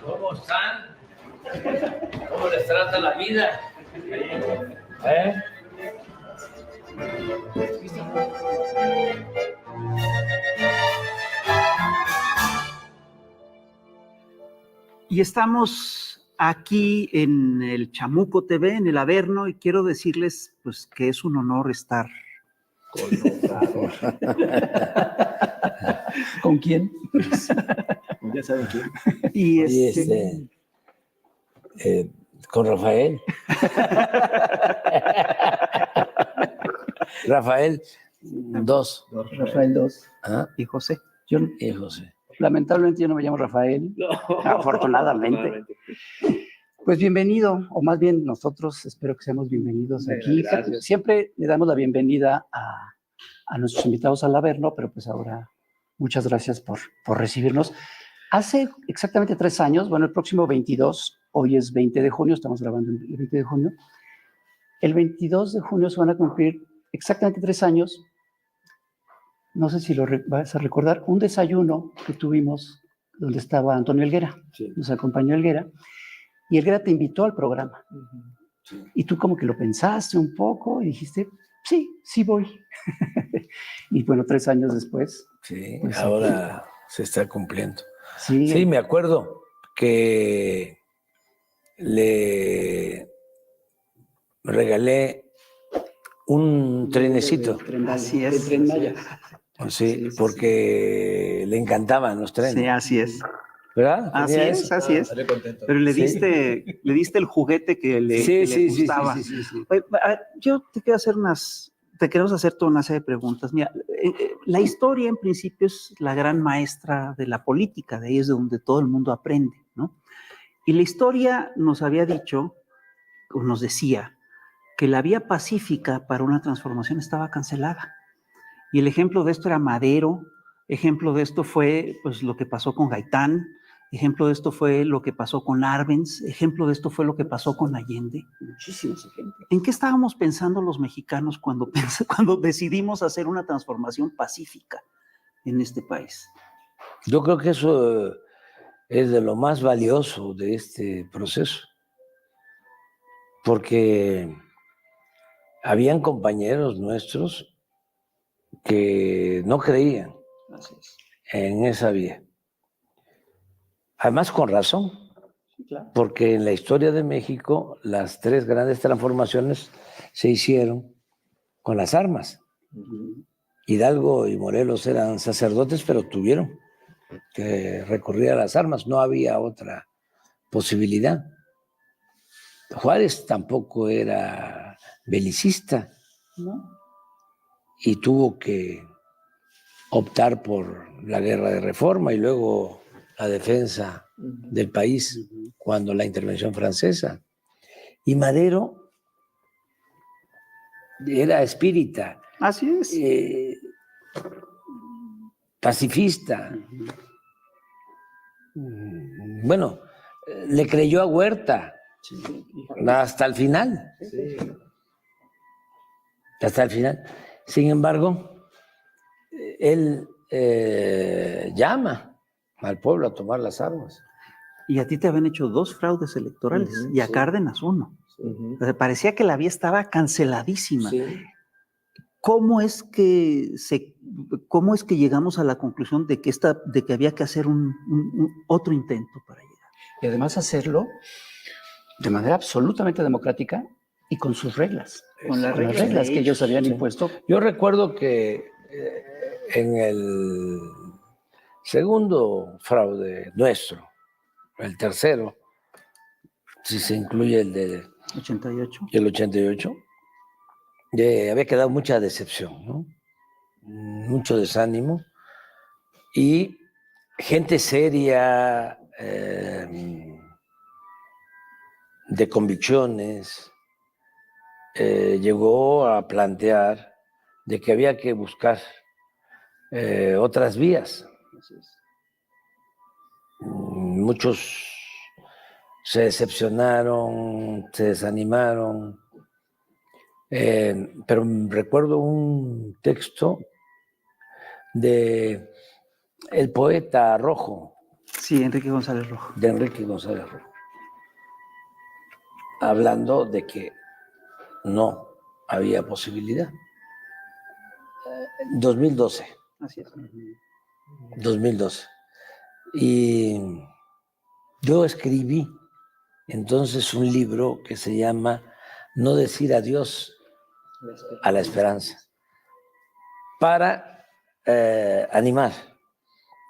¿Cómo están? ¿Cómo les trata la vida? ¿Eh? Y estamos aquí en el Chamuco TV, en el Averno, y quiero decirles pues que es un honor estar con ¿Con quién? Pues, ya saben quién. Y Con Rafael. Rafael 2. Rafael 2. ¿Ah? Y José. Y José. Lamentablemente yo no me llamo Rafael. No. Afortunadamente. Pues bienvenido, o más bien nosotros espero que seamos bienvenidos aquí. Gracias. Siempre le damos la bienvenida a nuestros invitados al Averno, pero pues ahora muchas gracias por recibirnos. Hace exactamente 3 años, bueno, el próximo 22, hoy es 20 de junio, estamos grabando el 20 de junio. El 22 de junio se van a cumplir exactamente 3 años. No sé si lo vas a recordar, un desayuno que tuvimos donde estaba Antonio Helguera. Sí. Nos acompañó Helguera. Y Helguera te invitó al programa. Sí. Y tú como que lo pensaste un poco y dijiste, sí voy. Y bueno, 3 años después. Sí, pues, ahora se está cumpliendo. Sí, me acuerdo que le regalé un trenecito. Así es. El Tren Maya. Sí, porque le encantaban los trenes. Sí, así es. ¿Verdad? Así es. Salió contento. Pero le diste el juguete que le gustaba. Sí. Oye, yo te queremos hacer toda una serie de preguntas. Mira, la historia en principio es la gran maestra de la política, de ahí es de donde todo el mundo aprende, ¿no? Y la historia nos había dicho, o nos decía, que la vía pacífica para una transformación estaba cancelada. Y el ejemplo de esto era Madero, ejemplo de esto fue pues, lo que pasó con Gaitán, ejemplo de esto fue lo que pasó con Arbenz, ejemplo de esto fue lo que pasó con Allende. Muchísimos ejemplos. ¿En qué estábamos pensando los mexicanos cuando decidimos hacer una transformación pacífica en este país? Yo creo que eso es de lo más valioso de este proceso, porque habían compañeros nuestros que no creían en esa vía. Además, con razón, porque en la historia de México las 3 grandes transformaciones se hicieron con las armas. Hidalgo y Morelos eran sacerdotes, pero tuvieron que recurrir a las armas, no había otra posibilidad. Juárez tampoco era belicista, ¿no? Y tuvo que optar por la guerra de reforma y luego la defensa del país cuando la intervención francesa. Y Madero era espírita. Así es. Pacifista. Bueno, le creyó a Huerta hasta el final. Sí. Hasta el final. Sin embargo, él llama al pueblo a tomar las armas. Y a ti te habían hecho 2 fraudes electorales y a Cárdenas 1. O sea, parecía que la vía estaba canceladísima. Sí. ¿Cómo es que llegamos a la conclusión de que había que hacer otro intento para llegar? Y además hacerlo de manera absolutamente democrática y con sus reglas. Con las reglas que ellos habían impuesto. Yo recuerdo que en el segundo fraude nuestro, el tercero, si se incluye el de 88. El 88, había quedado mucha decepción, ¿no? Mucho desánimo y gente seria, de convicciones, llegó a plantear de que había que buscar otras vías. Muchos se decepcionaron, se desanimaron, pero recuerdo un texto de el poeta Rojo, Sí, Enrique González Rojo. De Enrique González Rojo. Hablando de que no había posibilidad. 2012. Así es. 2012. Y yo escribí entonces un libro que se llama No decir adiós a la esperanza, para animar.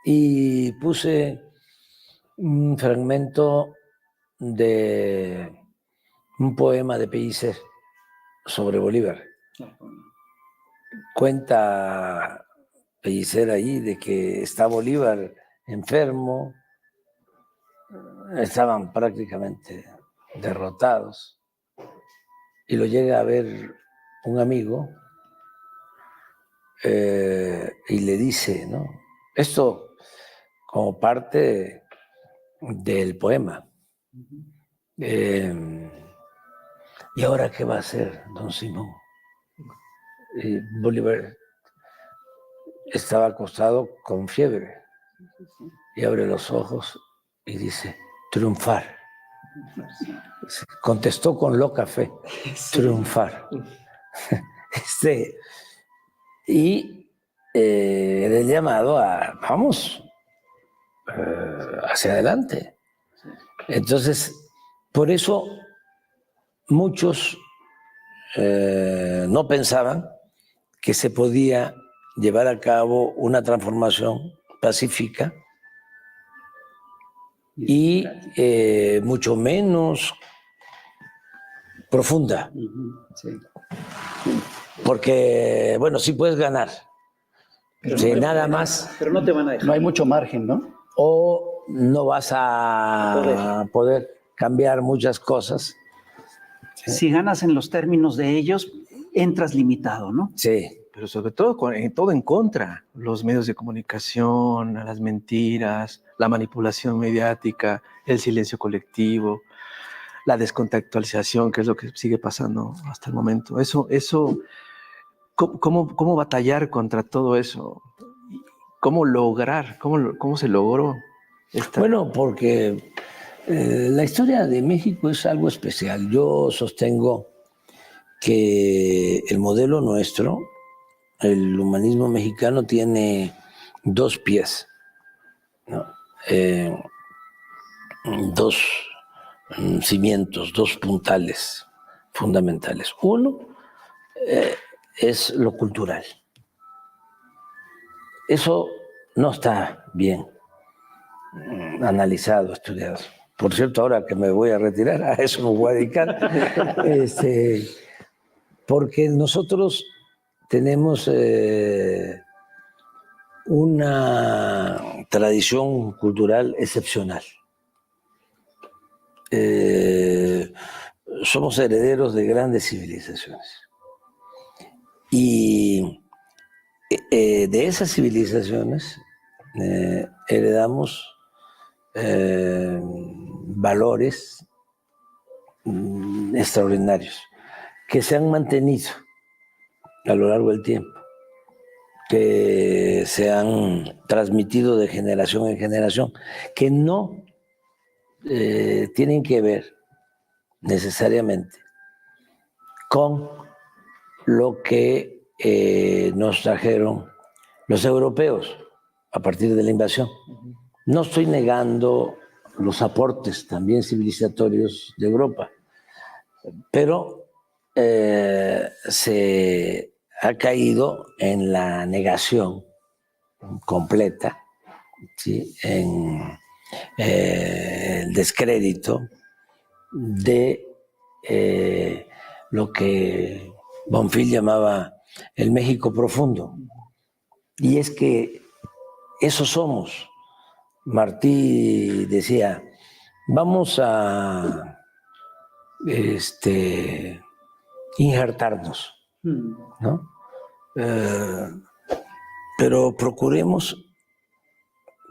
Y puse un fragmento de un poema de Pellicer sobre Bolívar. Cuenta Pellicer ahí de que está Bolívar enfermo, estaban prácticamente derrotados, y lo llega a ver un amigo y le dice, ¿no? Esto como parte del poema. ¿Y ahora qué va a hacer don Simón? Y Bolívar estaba acostado con fiebre y abre los ojos y dice, triunfar. Contestó con loca fe, triunfar. Y el llamado a, vamos, hacia adelante. Entonces, por eso muchos no pensaban que se podía llevar a cabo una transformación pacífica y mucho menos profunda. Sí. Porque, bueno, sí puedes ganar, pero sí, nada más. Pero no te van a dejar. No hay mucho margen, ¿no? O no vas a poder cambiar muchas cosas. Si ganas en los términos de ellos, entras limitado, ¿no? Sí. Pero sobre todo, todo en contra. Los medios de comunicación, las mentiras, la manipulación mediática, el silencio colectivo, la descontextualización, que es lo que sigue pasando hasta el momento. ¿Cómo batallar contra todo eso? ¿Cómo lograr? ¿Cómo se logró? Bueno, porque la historia de México es algo especial. Yo sostengo que el modelo nuestro, el humanismo mexicano, tiene dos pies, ¿no? Dos cimientos, dos puntales fundamentales. Uno es lo cultural. Eso no está bien analizado, estudiado. Por cierto, ahora que me voy a retirar, a eso me voy a dedicar, porque nosotros tenemos una tradición cultural excepcional. Somos herederos de grandes civilizaciones. Y de esas civilizaciones heredamos valores extraordinarios que se han mantenido a lo largo del tiempo, que se han transmitido de generación en generación, que no tienen que ver necesariamente con lo que nos trajeron los europeos a partir de la invasión. No estoy negando los aportes también civilizatorios de Europa, pero se ha caído en la negación completa, ¿sí? En el descrédito de lo que Bonfil llamaba el México profundo. Y es que eso somos. Martí decía, vamos a injertarnos, ¿no? Pero procuremos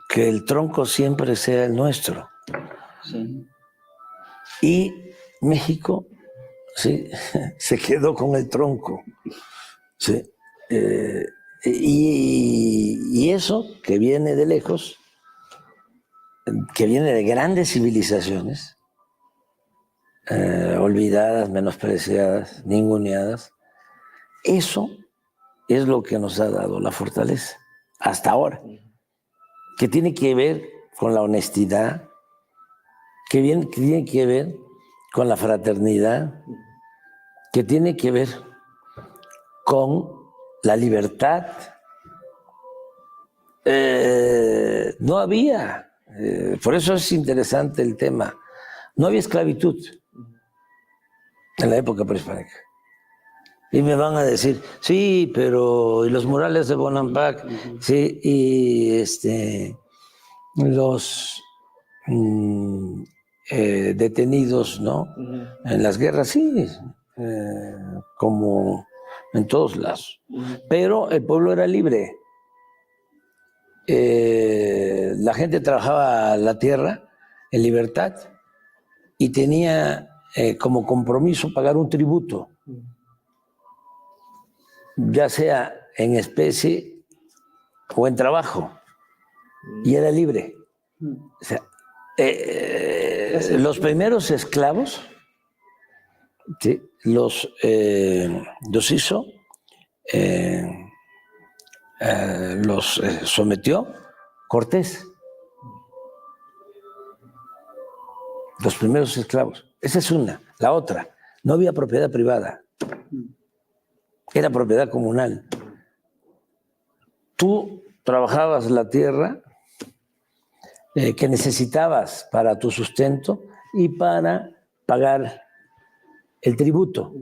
que el tronco siempre sea el nuestro. Sí. Y México, sí, se quedó con el tronco. Sí. Y eso que viene de lejos que viene de grandes civilizaciones, olvidadas, menospreciadas, ninguneadas. Eso es lo que nos ha dado la fortaleza hasta ahora, que tiene que ver con la honestidad, que tiene que ver con la fraternidad, que tiene que ver con la libertad. No había, por eso es interesante el tema, no había esclavitud en la época prehispánica. Y me van a decir, sí, pero ¿y los murales de Bonampak? Sí, y los detenidos, ¿no? En las guerras, sí, como en todos lados. Pero el pueblo era libre. La gente trabajaba la tierra en libertad y tenía como compromiso pagar un tributo, ya sea en especie o en trabajo, y era libre. O sea, los primeros esclavos, ¿sí?, los hizo, los sometió Cortés. Los primeros esclavos. Esa es una. La otra, no había propiedad privada. Era propiedad comunal. Tú trabajabas la tierra que necesitabas para tu sustento y para pagar el tributo,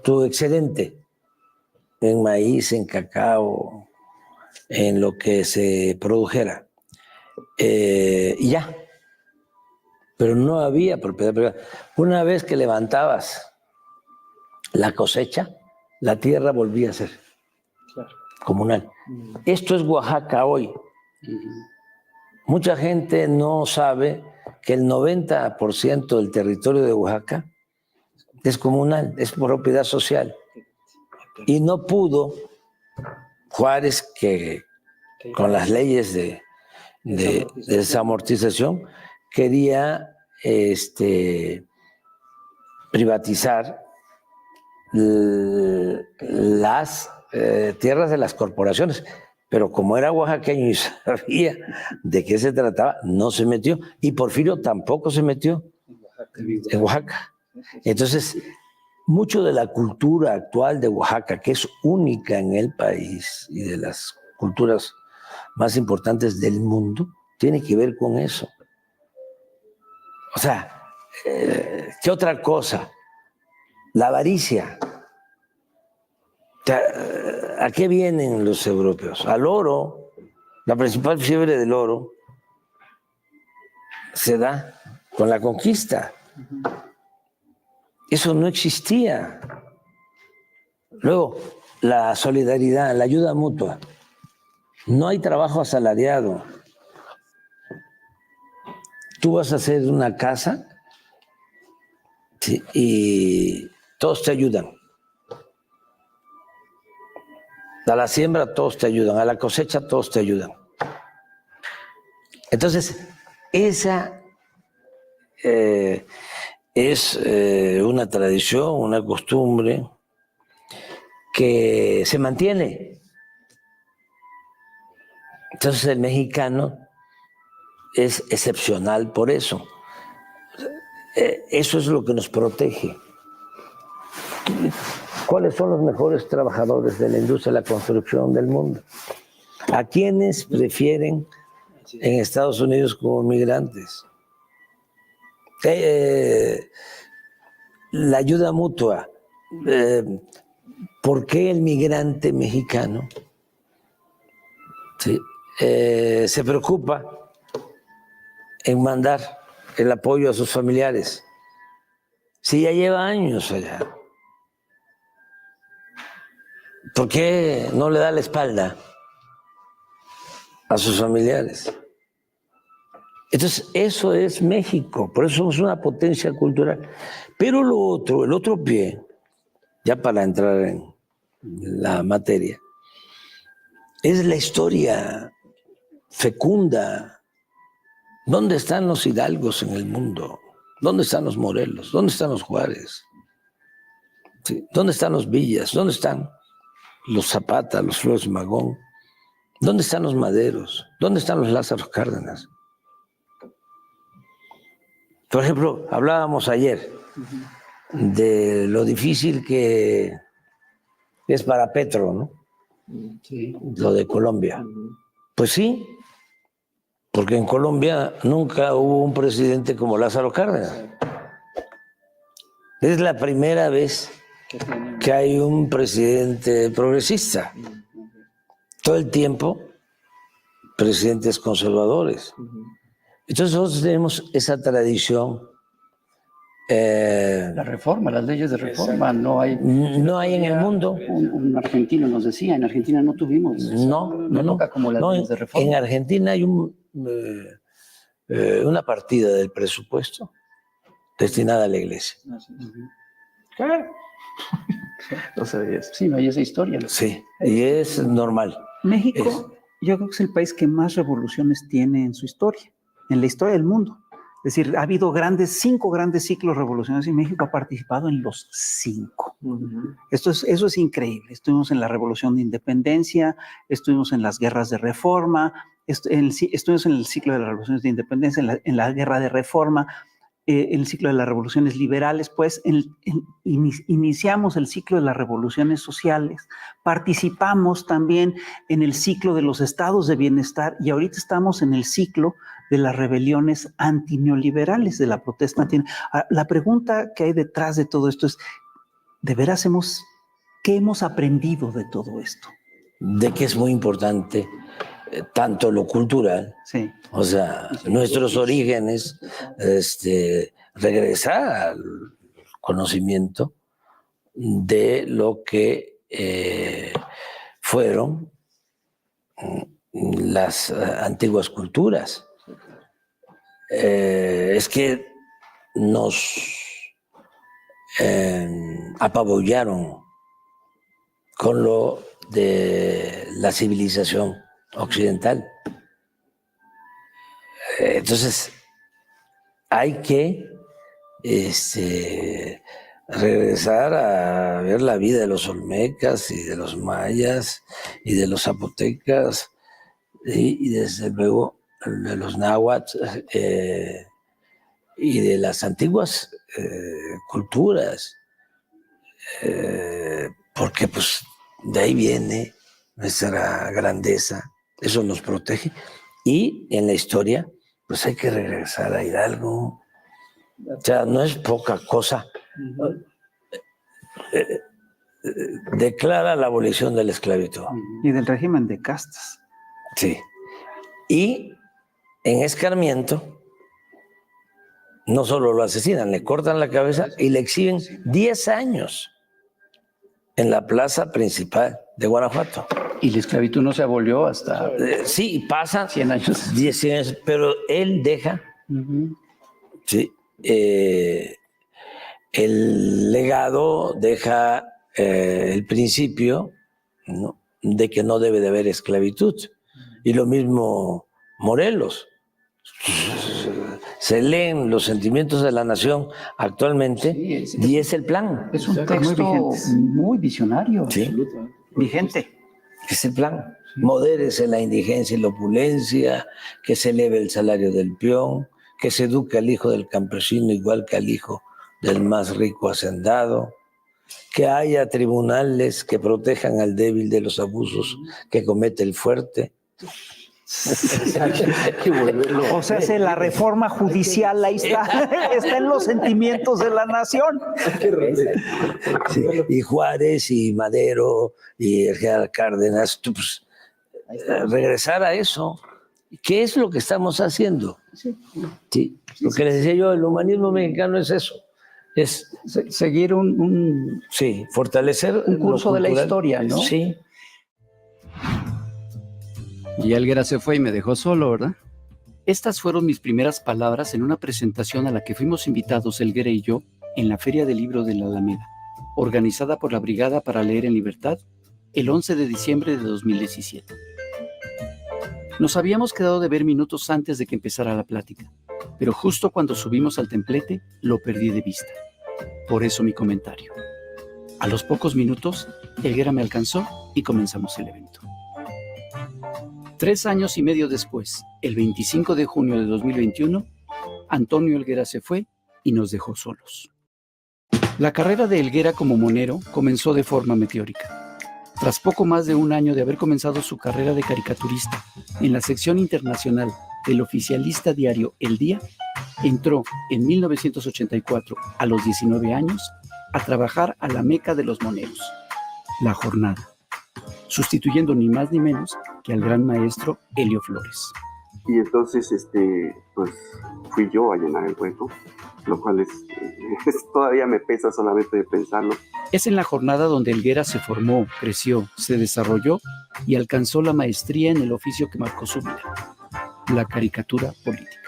tu excedente en maíz, en cacao, en lo que se produjera. Y ya. Pero no había propiedad privada. Una vez que levantabas la cosecha, la tierra volvía a ser comunal. Esto es Oaxaca hoy. Mucha gente no sabe que el 90% del territorio de Oaxaca es comunal, es propiedad social. Y no pudo Juárez, que con las leyes de desamortización, quería privatizar las tierras de las corporaciones, pero como era oaxaqueño y sabía de qué se trataba, no se metió, y Porfirio tampoco se metió en Oaxaca. Entonces, mucho de la cultura actual de Oaxaca, que es única en el país y de las culturas más importantes del mundo, tiene que ver con eso. O sea, ¿qué otra cosa? La avaricia. ¿A qué vienen los europeos? Al oro. La principal fiebre del oro se da con la conquista. Eso no existía. Luego, la solidaridad, la ayuda mutua. No hay trabajo asalariado. Tú vas a hacer una casa, ¿sí?, y todos te ayudan. A la siembra todos te ayudan, a la cosecha todos te ayudan. Entonces, esa es una tradición, una costumbre que se mantiene. Entonces el mexicano es excepcional por eso. Eso es lo que nos protege. ¿Cuáles son los mejores trabajadores de la industria de la construcción del mundo? ¿A quiénes prefieren en Estados Unidos como migrantes? La ayuda mutua. ¿Por qué el migrante mexicano, sí, se preocupa en mandar el apoyo a sus familiares si ya lleva años allá? ¿Por qué no le da la espalda a sus familiares? Entonces, eso es México, por eso somos una potencia cultural. Pero lo otro, el otro pie, ya para entrar en la materia, es la historia fecunda ¿Dónde están los hidalgos en el mundo? ¿Dónde están los Morelos? ¿Dónde están los Juárez? ¿Sí? ¿Dónde están los Villas? ¿Dónde están los Zapata, los Flores Magón? ¿Dónde están los Maderos? ¿Dónde están los Lázaro Cárdenas? Por ejemplo, hablábamos ayer de lo difícil que es para Petro, ¿no? Sí. Lo de Colombia. Pues sí, porque en Colombia nunca hubo un presidente como Lázaro Cárdenas. Es la primera vez que hay un presidente progresista. Todo el tiempo, presidentes conservadores. Entonces nosotros tenemos esa tradición. La reforma, las leyes de reforma, no hay en el mundo. Un argentino nos decía, en Argentina no tuvimos No. como las leyes de reforma. En Argentina hay una partida del presupuesto destinada a la iglesia. ¿Qué? No sabía eso. Sí, no hay esa historia. Sí, y es normal. México, yo creo que es el país que más revoluciones tiene en su historia, en la historia del mundo. Es decir, ha habido 5 grandes ciclos revolucionarios y México ha participado en los 5. Eso es increíble. Estuvimos en la Revolución de Independencia, estuvimos en las guerras de reforma, estuvimos en el ciclo de las revoluciones de independencia, en la guerra de reforma, en el ciclo de las revoluciones liberales, pues iniciamos el ciclo de las revoluciones sociales, participamos también en el ciclo de los estados de bienestar y ahorita estamos en el ciclo de las rebeliones antineoliberales, de la protesta. La pregunta que hay detrás de todo esto es, ¿de veras qué hemos aprendido de todo esto? De que es muy importante tanto lo cultural, sí. O sea, nuestros orígenes, regresar al conocimiento de lo que fueron las antiguas culturas. Es que nos apabullaron con lo de la civilización occidental. Entonces, hay que regresar a ver la vida de los olmecas y de los mayas y de los zapotecas y desde luego de los náhuatl y de las antiguas culturas, porque pues de ahí viene nuestra grandeza, eso nos protege. Y en la historia, pues hay que regresar a Hidalgo. O sea, no es poca cosa. Declara la abolición de la esclavitud. Y del régimen de castas. Sí. Y en escarmiento, no solo lo asesinan, le cortan la cabeza y le exhiben 10 años en la plaza principal de Guanajuato. Y la esclavitud no se abolió hasta... sí, pasan 100 años. 10 años, pero él deja sí, el legado, deja el principio, ¿no?, de que no debe de haber esclavitud. Y lo mismo Morelos. Se leen los sentimientos de la nación actualmente y es el plan. Es un texto muy visionario. Sí. Vigente. Es el plan. Modérese la indigencia y la opulencia, que se eleve el salario del peón, que se eduque al hijo del campesino igual que al hijo del más rico hacendado, que haya tribunales que protejan al débil de los abusos que comete el fuerte. O sea, la reforma judicial ahí está en los sentimientos de la nación. Sí, y Juárez y Madero y el general Cárdenas, pues, regresar a eso. ¿Qué es lo que estamos haciendo? Sí, lo que les decía yo, el humanismo mexicano es eso. Es seguir fortalecer un curso de la historia, ¿no? Sí. Y Helguera se fue y me dejó solo, ¿verdad? Estas fueron mis primeras palabras en una presentación a la que fuimos invitados Helguera y yo en la Feria del Libro de la Alameda, organizada por la Brigada para Leer en Libertad el 11 de diciembre de 2017. Nos habíamos quedado de ver minutos antes de que empezara la plática, pero justo cuando subimos al templete lo perdí de vista. Por eso mi comentario. A los pocos minutos, Helguera me alcanzó y comenzamos el evento. 3 años y medio después, el 25 de junio de 2021, Antonio Helguera se fue y nos dejó solos. La carrera de Helguera como monero comenzó de forma meteórica. Tras poco más de un año de haber comenzado su carrera de caricaturista en la sección internacional del oficialista diario El Día, entró en 1984, a los 19 años, a trabajar a la meca de los moneros, La Jornada, sustituyendo ni más ni menos que al gran maestro Helio Flores. Y entonces, pues fui yo a llenar el hueco, lo cual todavía me pesa solamente de pensarlo. Es en La Jornada donde Helguera se formó, creció, se desarrolló y alcanzó la maestría en el oficio que marcó su vida, la caricatura política.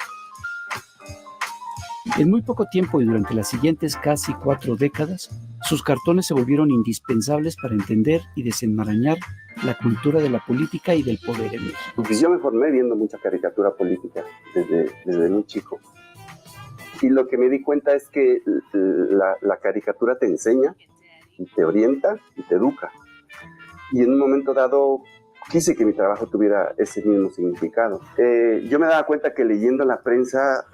En muy poco tiempo y durante las siguientes casi 4 décadas, sus cartones se volvieron indispensables para entender y desenmarañar la cultura de la política y del poder en México. Pues yo me formé viendo mucha caricatura política desde muy chico. Y lo que me di cuenta es que la caricatura te enseña, y te orienta y te educa. Y en un momento dado quise que mi trabajo tuviera ese mismo significado. Yo me daba cuenta que leyendo la prensa...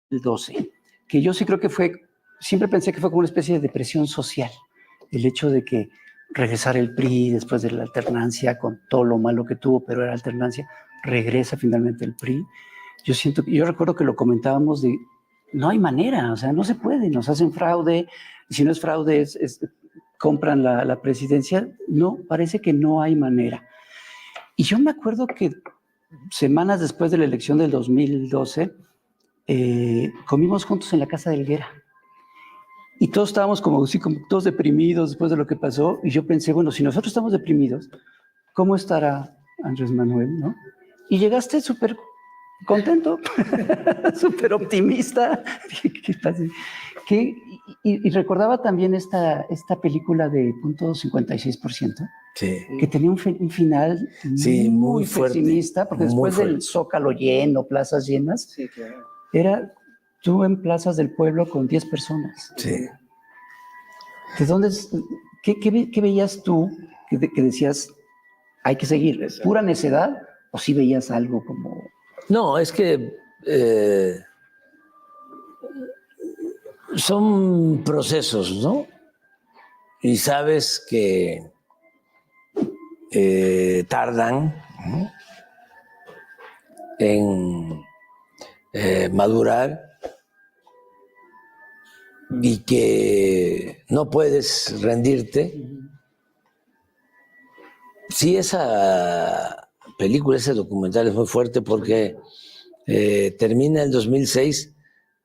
El 12, que yo sí creo que siempre pensé que fue como una especie de depresión social, el hecho de que regresar el PRI después de la alternancia, con todo lo malo que tuvo, pero era alternancia, regresa finalmente el PRI. Yo recuerdo que lo comentábamos de, no hay manera, o sea, no se puede, nos hacen fraude, y si no es fraude, compran la presidencia. No, parece que no hay manera. Y yo me acuerdo que semanas después de la elección del 2012, comimos juntos en la casa de Helguera. Y todos estábamos como todos deprimidos después de lo que pasó. Y yo pensé, bueno, si nosotros estamos deprimidos, ¿cómo estará Andrés Manuel, no? Y llegaste súper contento, súper optimista. Y recordaba también esta película de .56%, sí, que tenía un final sí, muy fuerte, pesimista, porque después del Zócalo lleno, plazas llenas, Sí, claro. era tú en plazas del pueblo con 10 personas. sí. ¿De dónde qué veías tú que decías, hay que seguir? ¿Pura necedad? ¿O sí veías algo como...? No, es que son procesos, ¿no? Y sabes que tardan, ¿no?, en madurar, y que no puedes rendirte. Sí, esa película, ese documental es muy fuerte porque termina el 2006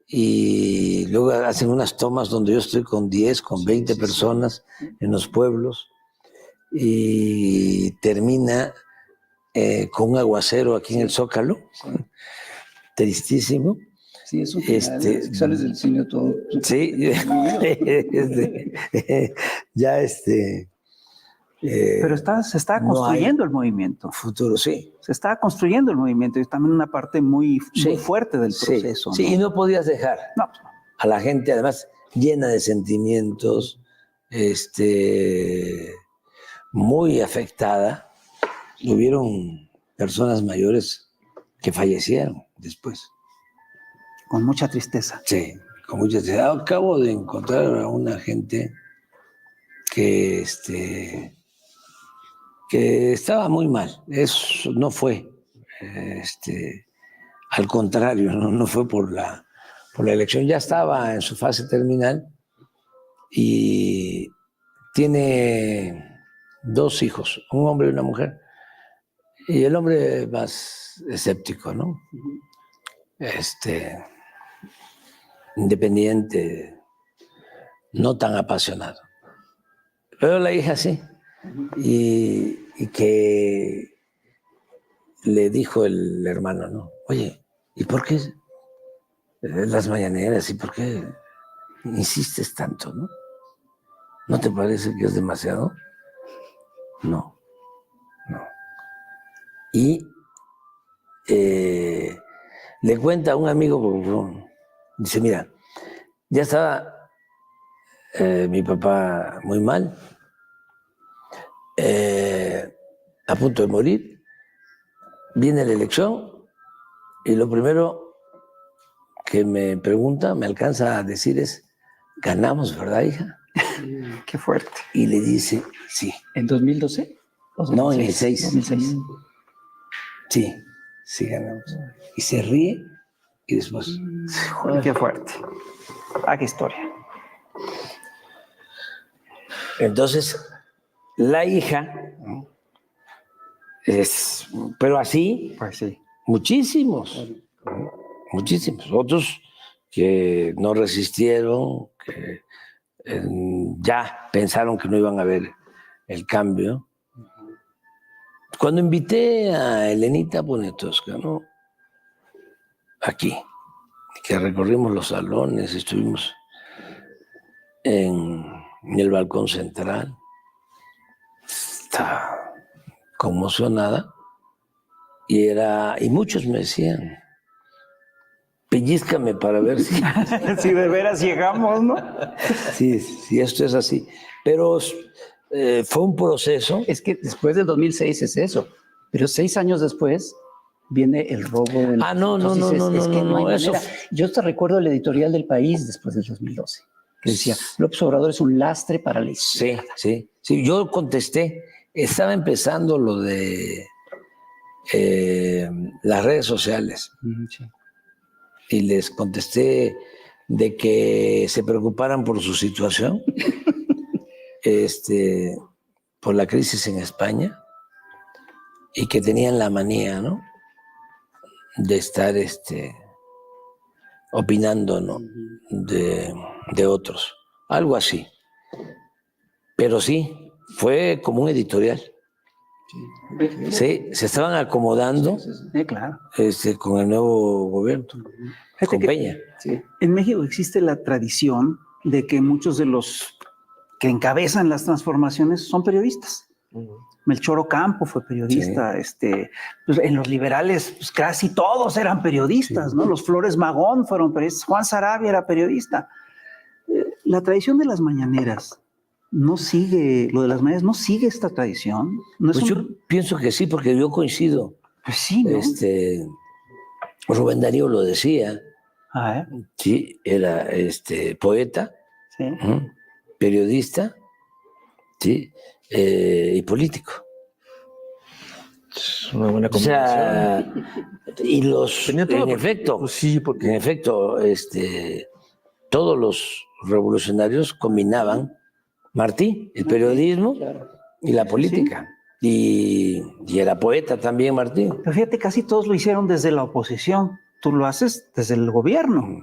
y luego hacen unas tomas donde yo estoy con 10, con 20 personas en los pueblos, y termina con un aguacero aquí en el Zócalo, tristísimo. Sí, es un final, sales del cine todo. Sí, ya pero se está no construyendo el movimiento. futuro, sí. Se está construyendo el movimiento y es también una parte muy fuerte del proceso. Sí, ¿no? y no podías dejar No. a la gente, además, llena de sentimientos, muy afectada. Hubieron personas mayores que fallecieron después. Con mucha tristeza. Sí, con mucha tristeza. Acabo de encontrar a una gente que estaba muy mal. Eso no fue, al contrario, no fue por la elección. Ya estaba en su fase terminal y tiene 2 hijos, un hombre y una mujer. Y el hombre más escéptico, ¿no? Independiente, no tan apasionado. Pero la hija sí. Y que le dijo el hermano, ¿no? Oye, ¿y por qué las mañaneras? ¿Y por qué insistes tanto, no? ¿No te parece que es demasiado? No. Y le cuenta a un amigo, dice, mira, ya estaba mi papá muy mal, a punto de morir, viene la elección y lo primero que me pregunta, me alcanza a decir es, ganamos, ¿verdad, hija? Qué fuerte. Y le dice, sí. ¿En 2012? No, en el 6. 2006. Sí ganamos. Y se ríe y después... Joder, qué fuerte. Qué historia. Entonces, la hija, pero así, Pues sí. muchísimos. Otros que no resistieron, que ya pensaron que no iban a ver el cambio. Cuando invité a Elenita Poniatowska, ¿no? Aquí, que recorrimos los salones, estuvimos en el balcón central, estaba conmocionada y muchos me decían, pellízcame para ver si... Si de veras llegamos, ¿no? Sí, esto es así. Pero fue un proceso. Es que después del 2006 es eso, pero 6 años después viene el robo del... No, eso... Yo te recuerdo el editorial del País después del 2012, que decía, López Obrador es un lastre para la izquierda. Sí, yo contesté, estaba empezando lo de las redes sociales. Sí. Y les contesté de que se preocuparan por su situación, por la crisis en España, y que tenían la manía, ¿no?, de estar opinando, ¿no?, de otros, algo así. Pero sí, fue como un editorial. Sí, se estaban acomodando Claro. con el nuevo gobierno, con Peña. Sí. En México existe la tradición de que muchos de los que encabezan las transformaciones son periodistas. Melchor Ocampo fue periodista, pues en los liberales pues casi todos eran periodistas, ¿no? Los Flores Magón fueron periodistas, Juan Sarabia era periodista. La tradición de las mañaneras no sigue, lo de las mañaneras no sigue esta tradición. ¿No es pues yo pienso que sí, porque yo coincido. Pues sí, ¿no? Rubén Darío lo decía, sí, era poeta, sí, periodista, sí, y político. Es una buena combinación. Y en efecto, pues sí, porque en efecto, todos los revolucionarios combinaban Martí, el periodismo y la política. Sí. Y era poeta también Martí. Pero fíjate, casi todos lo hicieron desde la oposición. Tú lo haces desde el gobierno,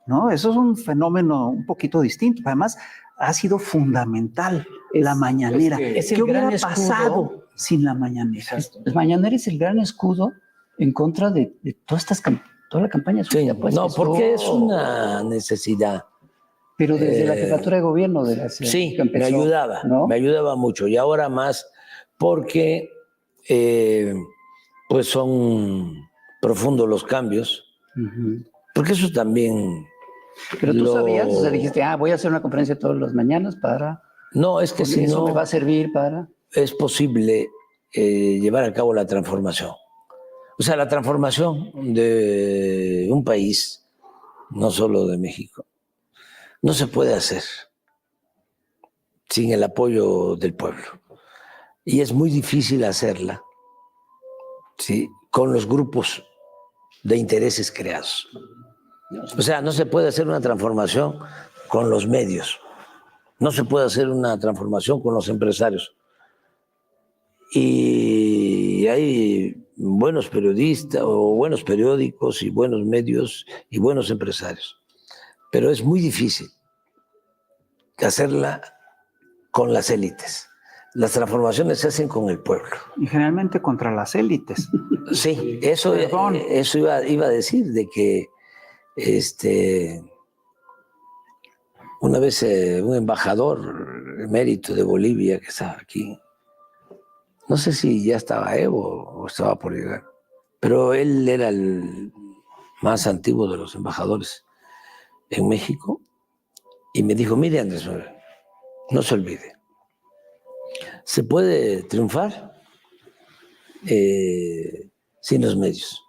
¿no? Eso es un fenómeno un poquito distinto. Además, ha sido fundamental la mañanera. ¿Qué hubiera pasado sin la mañanera? La mañanera es el gran escudo en contra de toda la campaña sucia. Sí, pues, no, porque es una necesidad. Pero desde la jefatura de gobierno de la ciudad. Sí, empezó, me ayudaba mucho. Y ahora más porque pues son profundos los cambios. Porque eso también... Pero tú sabías, o sea, dijiste, voy a hacer una conferencia todas las mañanas para... No, es que si eso no... me va a servir para... Es posible llevar a cabo la transformación. O sea, la transformación de un país, no solo de México, no se puede hacer sin el apoyo del pueblo. Y es muy difícil hacerla, ¿sí?, con los grupos de intereses creados. O sea, no se puede hacer una transformación con los medios, no se puede hacer una transformación con los empresarios. Y hay buenos periodistas o buenos periódicos y buenos medios y buenos empresarios. Pero es muy difícil hacerla con las élites. Las transformaciones se hacen con el pueblo. Y generalmente contra las élites. Sí, eso iba a decir, de que una vez un embajador emérito de Bolivia que estaba aquí, no sé si ya estaba Evo o estaba por llegar, pero él era el más antiguo de los embajadores en México y me dijo, mire Andrés Manuel, no se olvide, se puede triunfar sin los medios,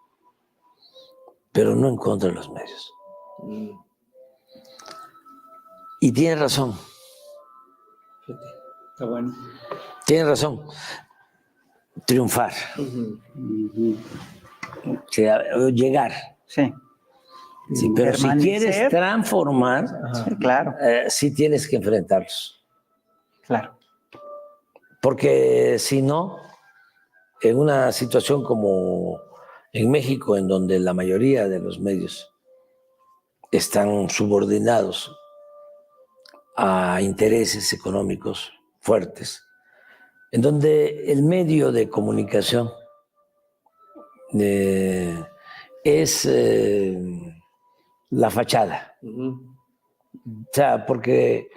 pero no en contra de los medios. Y tiene razón. Está bueno. Tiene razón. Triunfar. O sea, llegar. Sí. Sí, pero si quieres transformar, Sí, claro. Sí tienes que enfrentarlos. Claro. Porque si no, en una situación como en México, en donde la mayoría de los medios están subordinados a intereses económicos fuertes, en donde el medio de comunicación es la fachada. O sea, porque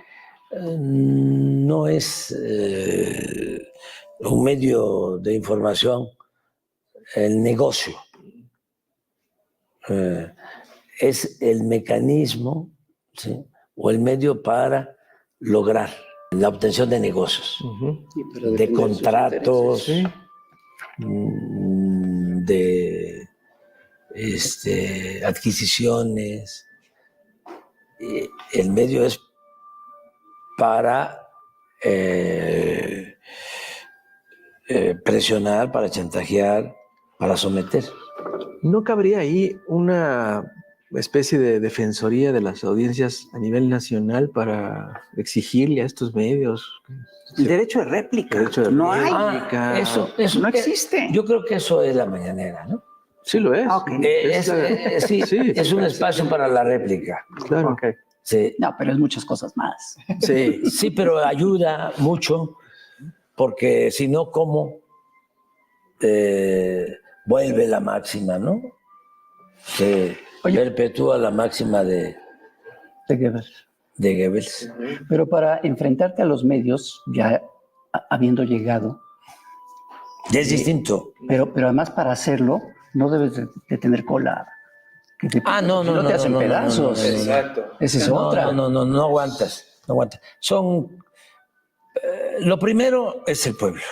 no es un medio de información el negocio. Es el mecanismo, ¿sí?, o el medio para lograr la obtención de negocios, de contratos, sí, de adquisiciones. El medio es para presionar, para chantajear, para someter. ¿No cabría ahí una especie de defensoría de las audiencias a nivel nacional para exigirle a estos medios? El derecho de réplica. Derecho de no hay. réplica. Eso No existe. Yo creo que eso es la mañanera, ¿no? Sí lo es. Ok. Sí, sí, es un espacio para la réplica. claro. Ok. Sí, No, pero es muchas cosas más. Sí. sí, pero ayuda mucho, porque si no, ¿cómo vuelve la máxima, ¿no? Se perpetúa la máxima de Goebbels. Pero para enfrentarte a los medios, ya habiendo llegado, Ya es distinto. pero además para hacerlo, no debes de tener cola. No te hacen pedazos. Exacto. Esa es otra. No aguantas. No aguantas. Lo primero es el pueblo.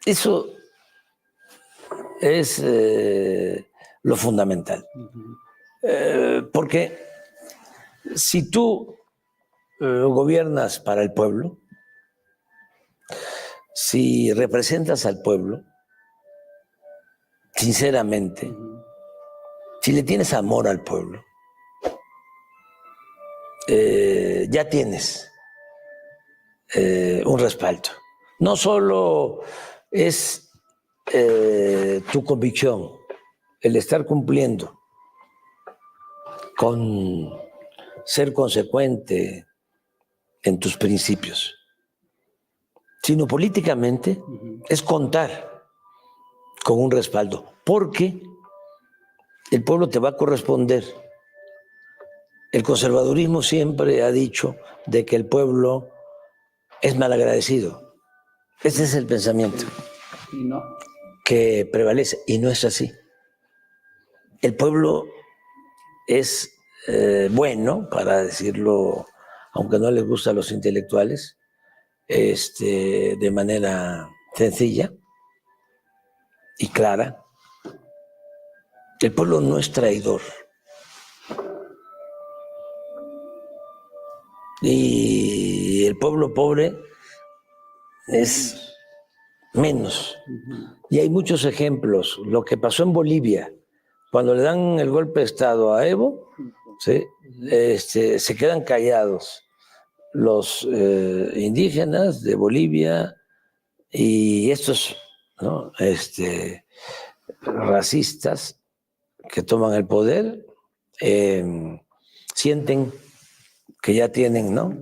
Eso es lo fundamental. Porque si tú gobiernas para el pueblo, si representas al pueblo, sinceramente, si le tienes amor al pueblo, ya tienes un respaldo. No solo es tu convicción, el estar cumpliendo con ser consecuente en tus principios, sino políticamente es contar con un respaldo, porque el pueblo te va a corresponder. El conservadurismo siempre ha dicho de que el pueblo es malagradecido. Ese es el pensamiento que prevalece, y no es así. El pueblo es bueno, para decirlo, aunque no les gusta a los intelectuales, de manera sencilla y clara. El pueblo no es traidor. Y el pueblo pobre es menos. Y hay muchos ejemplos. Lo que pasó en Bolivia, cuando le dan el golpe de Estado a Evo, ¿sí?, se quedan callados los indígenas de Bolivia y estos, ¿no?, racistas que toman el poder, sienten que ya tienen, ¿no?,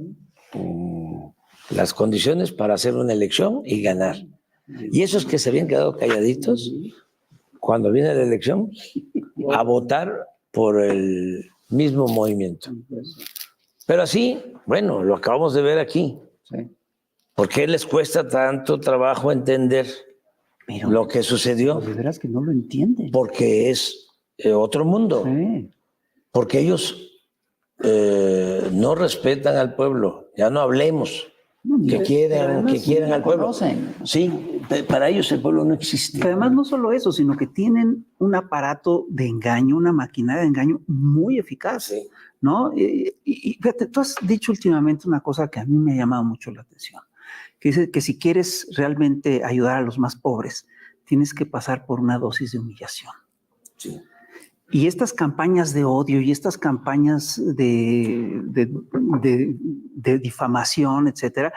las condiciones para hacer una elección y ganar. Y esos que se habían quedado calladitos, cuando viene la elección, a votar por el mismo movimiento. Pero así, bueno, lo acabamos de ver aquí. ¿Por qué les cuesta tanto trabajo entender Pero lo que sucedió, de veras que no lo entienden. porque es otro mundo, Sí. porque ellos no respetan al pueblo, ya no hablemos. Que quieran al pueblo. Conocen. Sí, para ellos el pueblo no existe. Pero además no solo eso, sino que tienen un aparato de engaño, una maquinaria de engaño muy eficaz, Sí. ¿no? Y fíjate, tú has dicho últimamente una cosa que a mí me ha llamado mucho la atención, que dice que si quieres realmente ayudar a los más pobres, tienes que pasar por una dosis de humillación. Sí. Y estas campañas de odio y estas campañas de difamación, etcétera,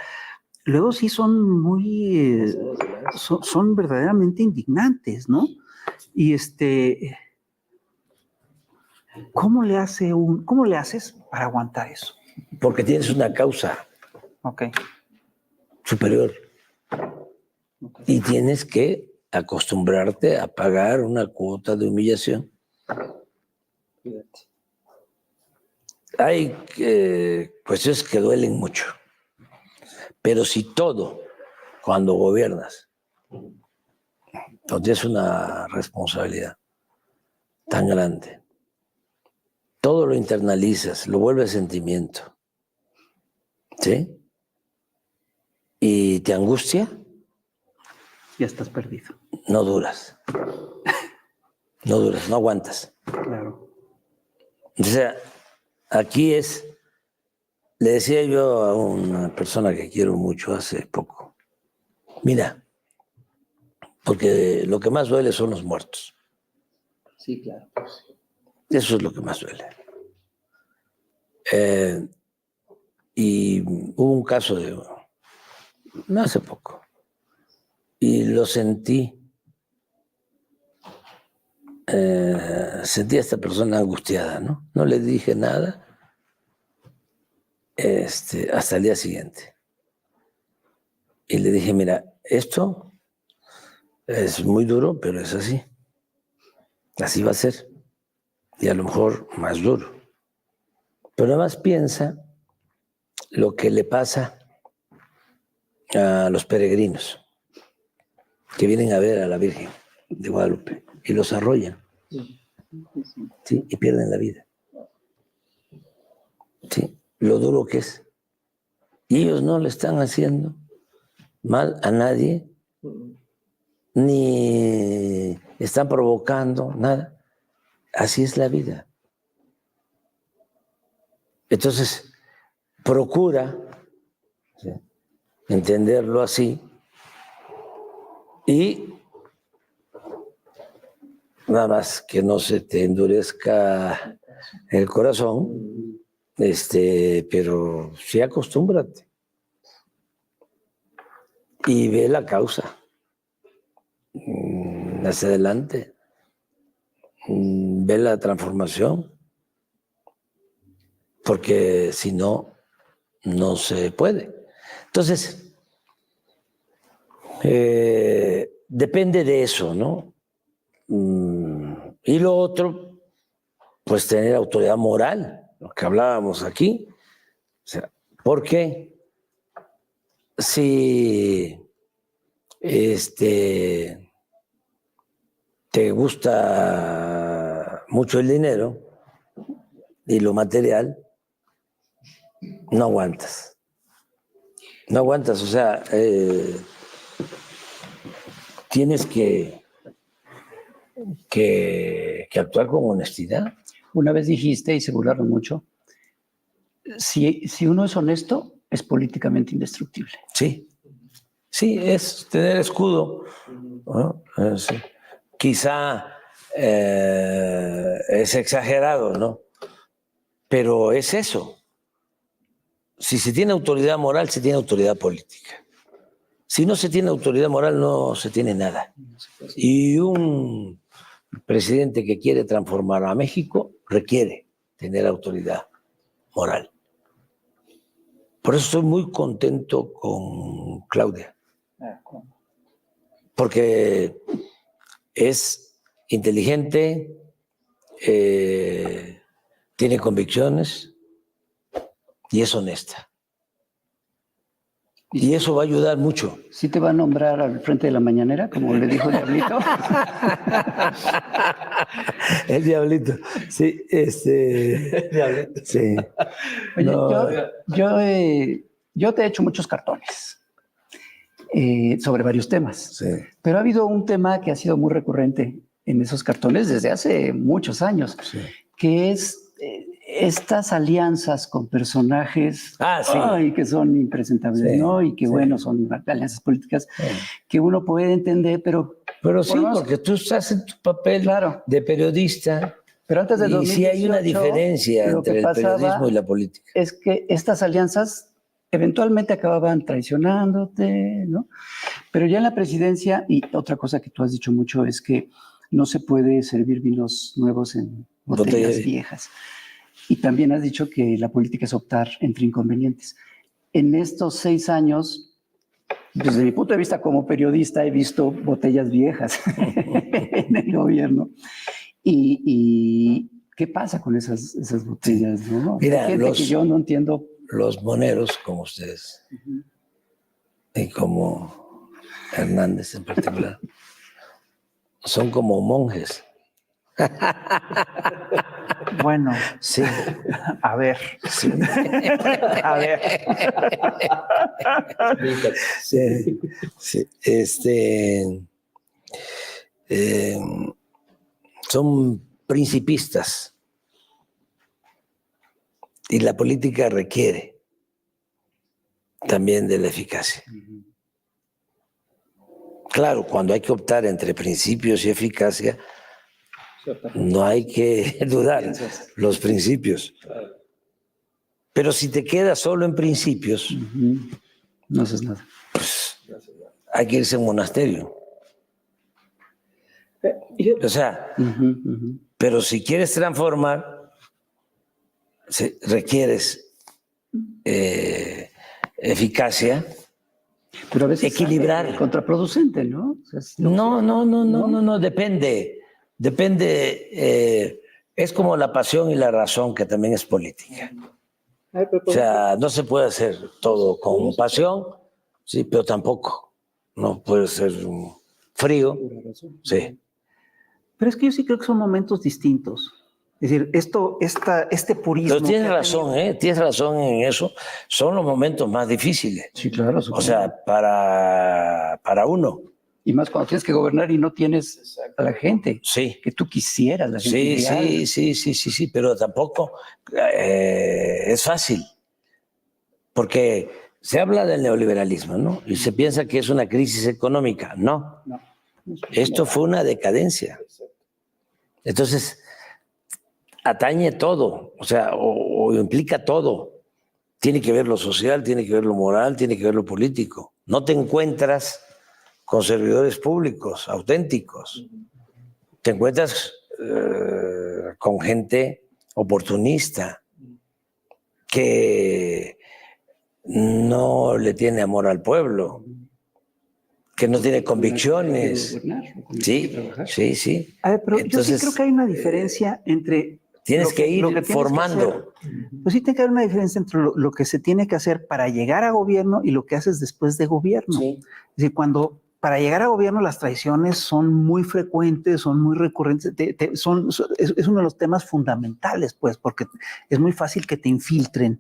luego sí son muy, son verdaderamente indignantes, ¿no? Y ¿cómo le haces para aguantar eso? Porque tienes una causa Okay. superior y tienes que acostumbrarte a pagar una cuota de humillación. Hay cuestiones que duelen mucho, pero si todo, cuando gobiernas, no tienes una responsabilidad tan grande, todo lo internalizas, lo vuelves sentimiento, ¿sí? Y te angustia, Ya estás perdido. no duras. No duras, no aguantas. Claro. O sea, aquí le decía yo a una persona que quiero mucho hace poco, mira, porque lo que más duele son los muertos. Sí, claro. Eso es lo que más duele. Y hubo un caso no hace poco, y lo sentí. Sentí a esta persona angustiada, ¿no? No le dije nada hasta el día siguiente. Y le dije, mira, esto es muy duro, pero es así. Así va a ser. Y a lo mejor más duro. Pero además piensa lo que le pasa a los peregrinos que vienen a ver a la Virgen de Guadalupe y los arrollan. ¿Sí? Y pierden la vida. ¿Sí? Lo duro que es. Y ellos no le están haciendo mal a nadie, ni están provocando nada. Así es la vida. Entonces, procura, ¿sí?, entenderlo así y nada más que no se te endurezca el corazón, pero sí acostúmbrate y ve la causa hacia adelante, ve la transformación, porque si no, no se puede. Entonces, depende de eso, ¿no? Y lo otro, pues tener autoridad moral, lo que hablábamos aquí. O sea, porque si te gusta mucho el dinero y lo material, no aguantas. No aguantas, o sea, tienes que actuar con honestidad. Una vez dijiste, y se burlaron mucho, si uno es honesto, es políticamente indestructible. Sí, sí, es tener escudo, ¿no? Sí. Quizá es exagerado, ¿no? Pero es eso. Si se tiene autoridad moral, se tiene autoridad política. Si no se tiene autoridad moral, no se tiene nada. Y un presidente que quiere transformar a México requiere tener autoridad moral. Por eso estoy muy contento con Claudia. Porque es inteligente, tiene convicciones y es honesta. Y eso va a ayudar mucho. ¿Sí te va a nombrar al frente de la mañanera, como le dijo el Diablito? El Diablito. Sí, Diablito. Sí. Oye, No. yo te he hecho muchos cartones sobre varios temas, Sí. pero ha habido un tema que ha sido muy recurrente en esos cartones desde hace muchos años, Sí. que es estas alianzas con personajes que son impresentables, Sí, ¿no? Y que, sí. bueno, son alianzas políticas que uno puede entender, pero sí, porque tú estás en tu papel de periodista. Pero antes de 2018, y sí hay una diferencia entre el periodismo y la política. Es que estas alianzas eventualmente acababan traicionándote, ¿no? Pero ya en la presidencia, y otra cosa que tú has dicho mucho es que no se puede servir vinos nuevos en botellas viejas. Y también has dicho que la política es optar entre inconvenientes. En estos 6 años, desde mi punto de vista como periodista, he visto botellas viejas en el gobierno. ¿Y qué pasa con esas botellas? ¿No? Mira, hay gente que yo no entiendo. Los moneros, como ustedes, y como Hernández en particular, son como monjes. Bueno, sí. A ver. Sí. A ver. Sí. Sí. Son principistas y la política requiere también de la eficacia. Claro, cuando hay que optar entre principios y eficacia, no hay que dudar los principios. Pero si te quedas solo en principios, no haces nada. Pues hay que irse a un monasterio. O sea, pero si quieres transformar, requieres eficacia, pero a veces equilibrar. Contraproducente, ¿no? O sea, No, depende. Depende, es como la pasión y la razón, que también es política. O sea, no se puede hacer todo con pasión, sí, pero tampoco. No puede ser frío. Sí. Pero es que yo sí creo que son momentos distintos. Es decir, este purismo. Pero tienes razón, tienes razón en eso. Son los momentos más difíciles. Sí, claro. O sea, para uno. Y más cuando tienes que gobernar y no tienes a la gente que tú quisieras. La gente sí, pero tampoco es fácil. Porque se habla del neoliberalismo, ¿no? Y se piensa que es una crisis económica. No. Esto fue una decadencia. Entonces, atañe todo, o sea, o implica todo. Tiene que ver lo social, tiene que ver lo moral, tiene que ver lo político. No te encuentras con servidores públicos auténticos. Te encuentras con gente oportunista que no le tiene amor al pueblo, que no tiene convicciones. Sí. A ver, pero entonces, yo sí creo que hay una diferencia entre... Tienes que ir formando. Pues sí tiene que haber una diferencia entre lo que se tiene que hacer para llegar a gobierno y lo que haces después de gobierno. Sí. Es decir, para llegar a gobierno las traiciones son muy frecuentes, son muy recurrentes, es uno de los temas fundamentales, pues, porque es muy fácil que te infiltren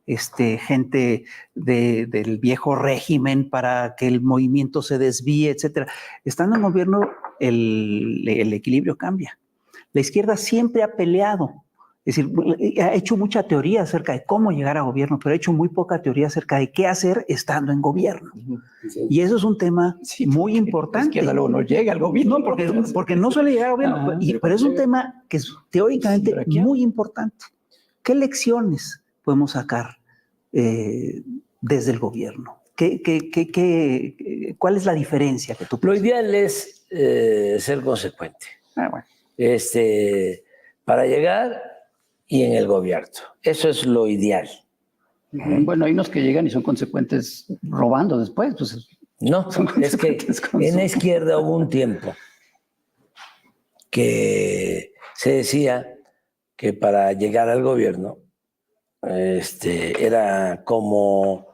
gente del viejo régimen para que el movimiento se desvíe, etcétera. Estando en gobierno, el equilibrio cambia. La izquierda siempre ha peleado, es decir, ha hecho mucha teoría acerca de cómo llegar a gobierno, pero ha hecho muy poca teoría acerca de qué hacer estando en gobierno. Sí. Y eso es un tema muy importante. La izquierda luego no llega al gobierno. No, porque no suele llegar al gobierno, pero es un tema que es teóricamente muy importante. ¿Qué lecciones podemos sacar desde el gobierno? ¿Cuál es la diferencia que tú piensas? Lo ideal es ser consecuente. Bueno. Para llegar y en el gobierno. Eso es lo ideal. Bueno, hay unos que llegan y son consecuentes robando después. Pues, no, es que en la izquierda hubo un tiempo que se decía que para llegar al gobierno era como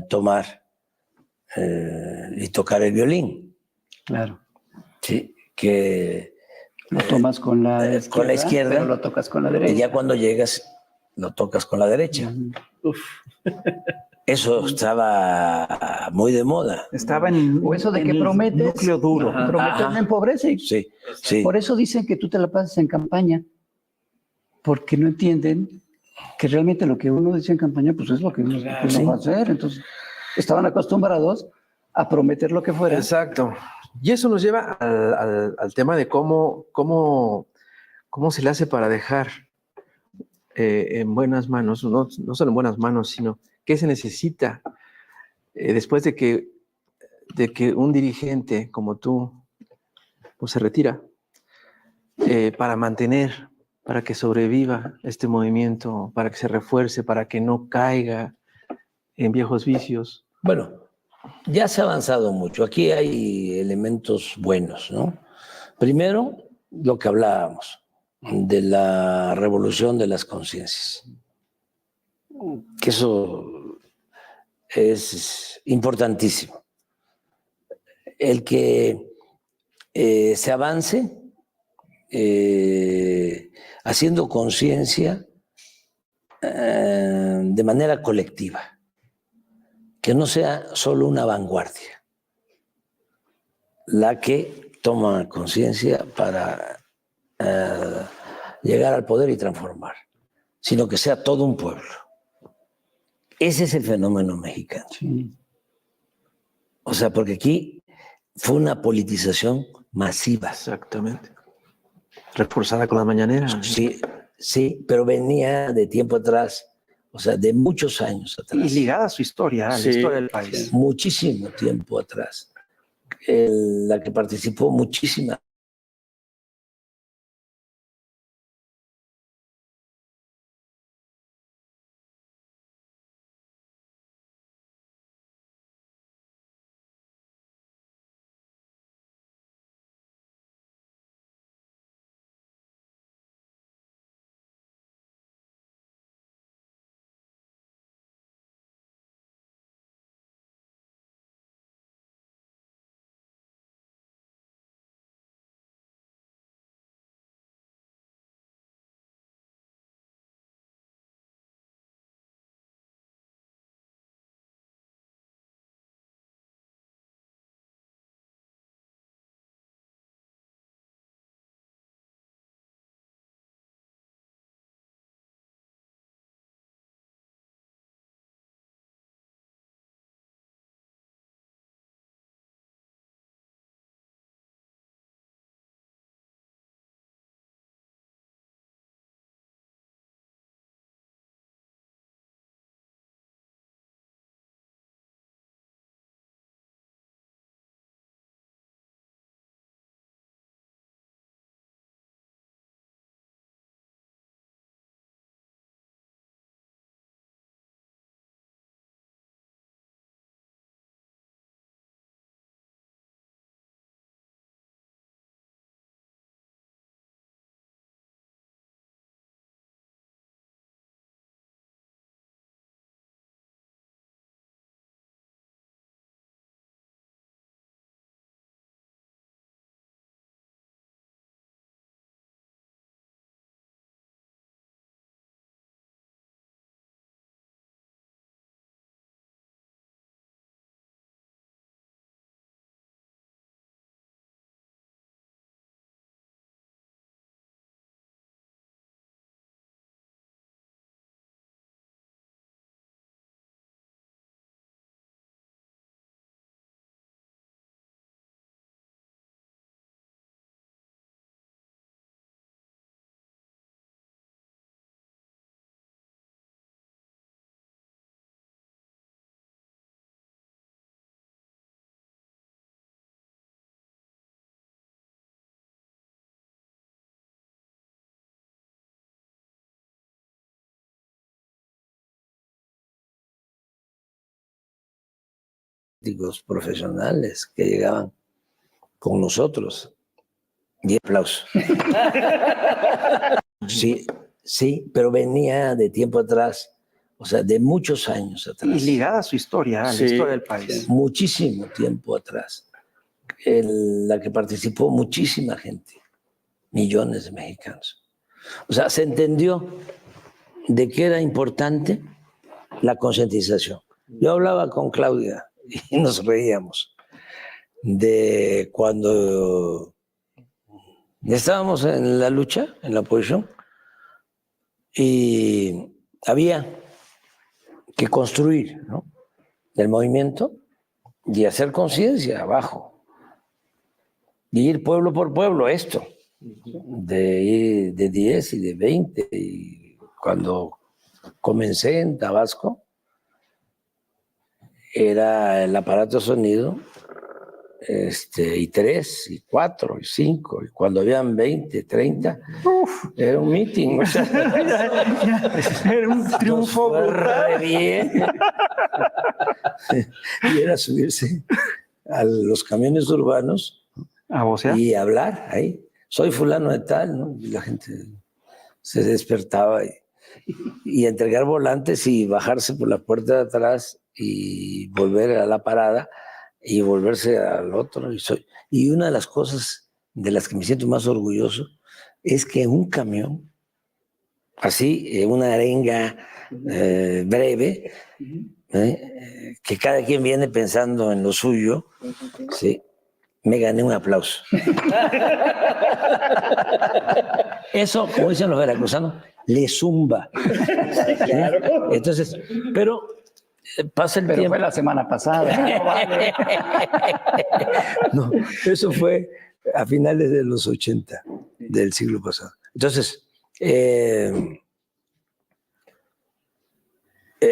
tomar y tocar el violín. Claro. Sí, que lo tomas con la izquierda, pero lo tocas con la derecha. Y ya cuando llegas, lo tocas con la derecha. Uf. Eso estaba muy de moda. Estaba en, o eso de que prometes, núcleo duro. Prometes no empobrece. Sí, sí. Por eso dicen que tú te la pasas en campaña, porque no entienden que realmente lo que uno dice en campaña, pues es lo que uno va a hacer. Entonces, estaban acostumbrados a prometer lo que fuera. Exacto. Y eso nos lleva al tema de cómo se le hace para dejar en buenas manos, no solo en buenas manos, sino qué se necesita después de que un dirigente como tú pues, se retira para mantener, para que sobreviva este movimiento, para que se refuerce, para que no caiga en viejos vicios. Bueno, ya se ha avanzado mucho. Aquí hay elementos buenos, ¿no? Primero, lo que hablábamos de la revolución de las conciencias. Que eso es importantísimo. El que se avance haciendo conciencia de manera colectiva. Que no sea solo una vanguardia la que toma conciencia para llegar al poder y transformar, sino que sea todo un pueblo. Ese es el fenómeno mexicano. Sí. O sea, porque aquí fue una politización masiva. Exactamente. Reforzada con las mañaneras. Sí, sí, pero venía de tiempo atrás. O sea, de muchos años atrás. Y ligada a su historia, a la historia del país. Muchísimo tiempo atrás. La que participó muchísima. Profesionales que llegaban con nosotros y aplausos. Sí, sí, pero venía de tiempo atrás. o sea, de muchos años atrás. Y ligada a su historia, a la historia del país. Muchísimo tiempo atrás, en la que participó muchísima gente, millones de mexicanos. O sea, se entendió de que era importante la concientización. Yo hablaba con Claudia y nos reíamos de cuando estábamos en la lucha, en la oposición, y había que construir, ¿no?, el movimiento y hacer conciencia abajo, y ir pueblo por pueblo, esto, de ir de 10 y de 20, y cuando comencé en Tabasco, era el aparato de sonido, y 3, y 4, y 5, y cuando habían 20, 30, era un meeting. O sea, era un triunfo re bien. Y era subirse a los camiones urbanos a vocear y hablar ahí. Soy fulano de tal, ¿no? Y la gente se despertaba y entregar volantes y bajarse por la puerta de atrás y volver a la parada y volverse al otro. Y una de las cosas de las que me siento más orgulloso es que un camión, así, una arenga breve, que cada quien viene pensando en lo suyo, ¿sí?, me gané un aplauso. Eso, como dicen los veracruzanos, le zumba. Claro. Entonces, pero pasa el tiempo. Fue la semana pasada. No, eso fue a finales de los 80 del siglo pasado. Entonces,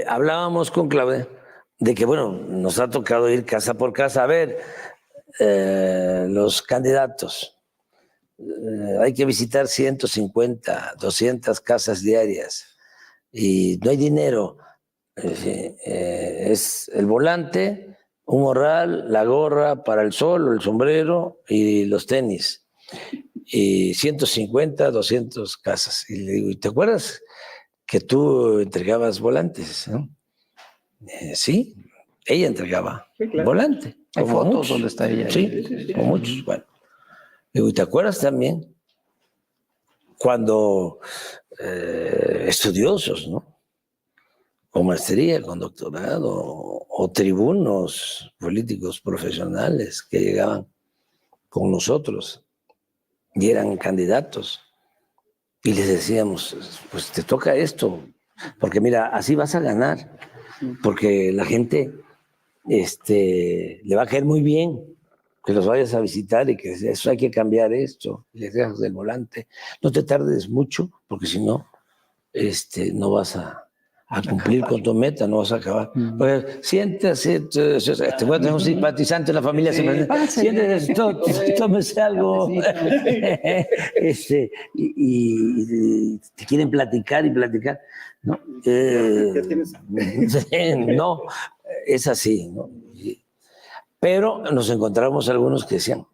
hablábamos con Claudia de que, bueno, nos ha tocado ir casa por casa a ver los candidatos. Hay que visitar 150, 200 casas diarias y no hay dinero. Es el volante, un morral, la gorra para el sol o el sombrero y los tenis. Y 150, 200 casas. Y le digo, ¿te acuerdas que tú entregabas volantes, ¿no? Sí, ella entregaba volante. Hay Como fotos muchos. donde está ella. Sí, como muchos. Bueno, digo, ¿y te acuerdas también cuando estudiosos, ¿no?, con maestría, con doctorado, o tribunos políticos profesionales que llegaban con nosotros y eran candidatos, y les decíamos, pues te toca esto, porque mira, así vas a ganar, porque la gente le va a caer muy bien que los vayas a visitar y que eso hay que cambiar esto, y les dejas del volante. No te tardes mucho, porque si no, no vas a cumplir con tu meta, no vas a acabar. Pues, siéntese, te voy a tener un simpatizante en la familia, siéntese, tómese algo. Y te quieren platicar y platicar, ¿no? No, es así, ¿no? Pero nos encontramos algunos que decían,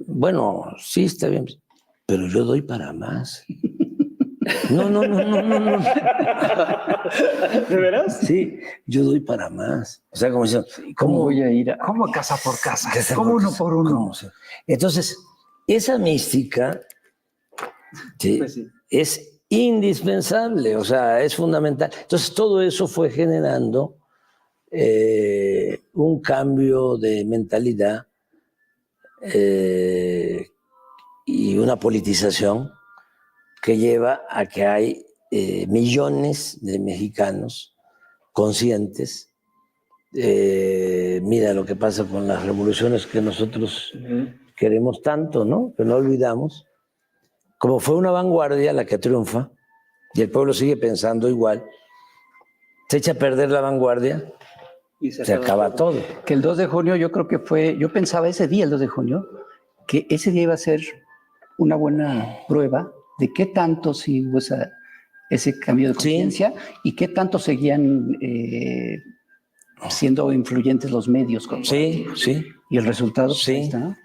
bueno, sí, está bien, pero yo doy para más. No. ¿De veras? Sí, yo doy para más. O sea, como dicen, ¿cómo voy a ir? ¿Cómo casa por casa? ¿Cómo uno por uno? ¿Cómo? Entonces, esa mística, sí, pues sí, es indispensable, o sea, es fundamental. Entonces, todo eso fue generando un cambio de mentalidad y una politización que lleva a que hay millones de mexicanos conscientes. Mira lo que pasa con las revoluciones que nosotros queremos tanto, ¿no?, que no olvidamos. Como fue una vanguardia la que triunfa y el pueblo sigue pensando igual, se echa a perder la vanguardia y se acaba todo. Que el 2 de junio yo creo que fue, yo pensaba ese día, el 2 de junio, que ese día iba a ser una buena prueba de qué tanto sí hubo ese cambio de conciencia, sí, y qué tanto seguían siendo influyentes los medios. Sí. Y el resultado, sí, ahí está, ¿no?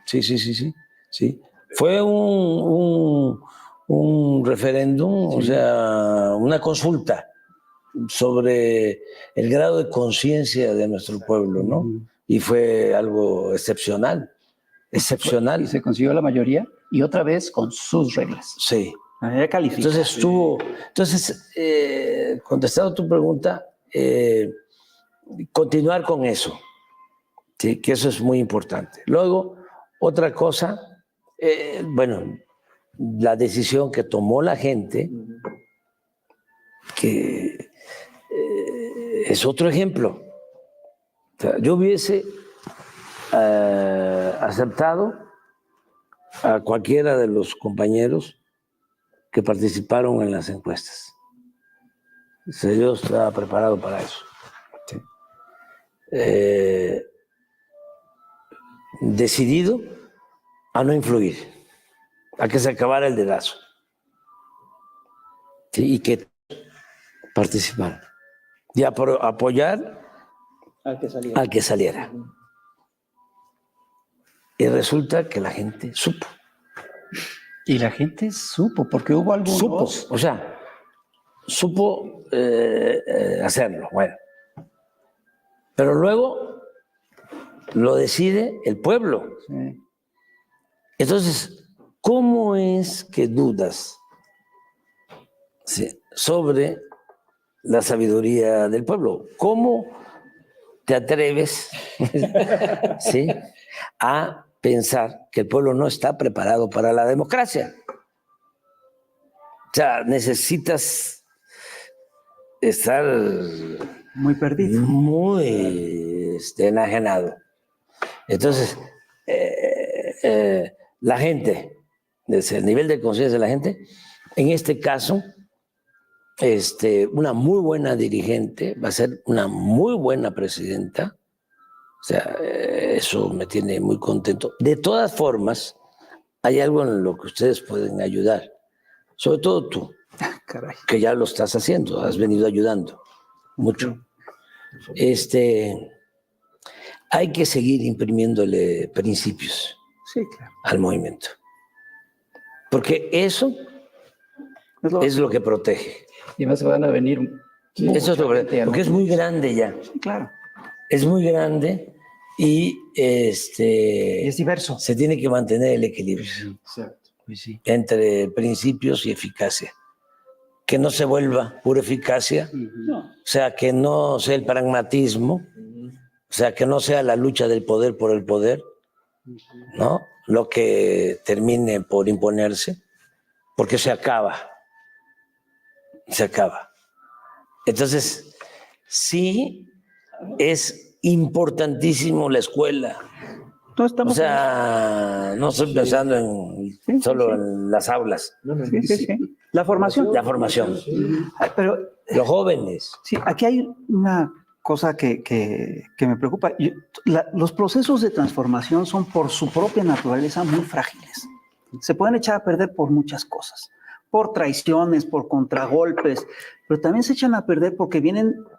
Sí. Fue un un referéndum, o sea, una consulta sobre el grado de conciencia de nuestro pueblo, ¿no? Y fue algo excepcional, excepcional. Y se consiguió la mayoría, y otra vez con sus reglas. Sí. Manera calificada. Entonces, contestando tu pregunta, continuar con eso, ¿sí? Que eso es muy importante. Luego, otra cosa, bueno, la decisión que tomó la gente, que es otro ejemplo. O sea, yo hubiese aceptado a cualquiera de los compañeros que participaron en las encuestas. O sea, yo estaba preparado para eso. Sí. Decidido a no influir, a que se acabara el dedazo. Sí, y que participaran. Y apoyar al que saliera. Y resulta que la gente supo. Y la gente supo, porque hubo algunos... Supo, o sea, supo hacerlo, bueno. Pero luego lo decide el pueblo. Sí. Entonces, ¿cómo es que dudas sobre la sabiduría del pueblo? ¿Cómo te atreves ¿sí? a pensar que el pueblo no está preparado para la democracia? O sea, necesitas estar muy perdido, muy enajenado. Entonces, la gente, el nivel de conciencia de la gente, en este caso, una muy buena dirigente va a ser una muy buena presidenta. O sea, eso me tiene muy contento. De todas formas, hay algo en lo que ustedes pueden ayudar, sobre todo tú, que ya lo estás haciendo, has venido ayudando mucho. Hay que seguir imprimiéndole principios al movimiento, porque eso es lo que protege. Y más van a venir. Eso es porque es muy grande ya. Sí, claro. Es muy grande y es diverso. Se tiene que mantener el equilibrio Pues sí. entre principios y eficacia. Que no se vuelva pura eficacia, o sea, que no sea el pragmatismo, o sea, que no sea la lucha del poder por el poder, ¿no? Lo que termine por imponerse, porque se acaba. Se acaba. Entonces, sí es importantísimo la escuela. O sea, no estoy pensando en solo en las aulas. Sí. La formación. La formación. Pero los jóvenes. Sí, aquí hay una cosa que me preocupa. Los procesos de transformación son por su propia naturaleza muy frágiles. Se pueden echar a perder por muchas cosas. Por traiciones, por contragolpes, pero también se echan a perder porque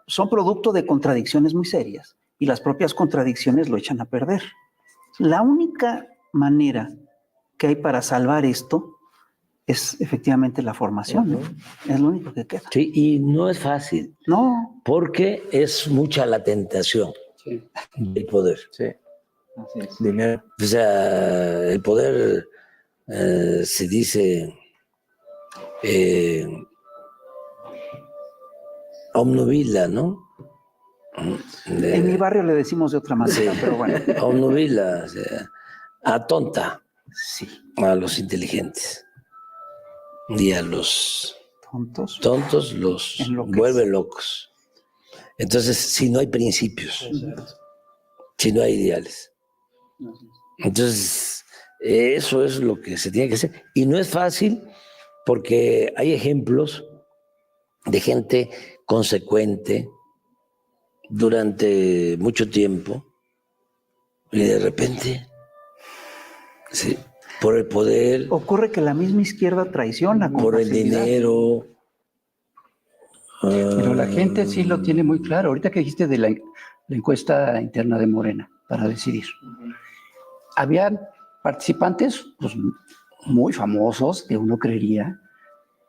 son producto de contradicciones muy serias y las propias contradicciones lo echan a perder. La única manera que hay para salvar esto es efectivamente la formación, ¿no? Es lo único que queda. Sí, y no es fácil. No. Porque es mucha la tentación del poder. Sí. Así es. Dinero. O sea, el poder se dice obnubila, ¿no? En mi barrio le decimos de otra manera, pero bueno. Obnubila, o sea, atonta a los inteligentes y a los tontos los vuelve locos. Entonces, si no hay principios, si no hay ideales, entonces eso es lo que se tiene que hacer. Y no es fácil porque hay ejemplos de gente consecuente durante mucho tiempo y de repente, por el poder. Ocurre que la misma izquierda traiciona. Por el dinero. Pero la gente sí lo tiene muy claro. Ahorita que dijiste de la encuesta interna de Morena para decidir. Habían participantes, pues muy famosos que uno creería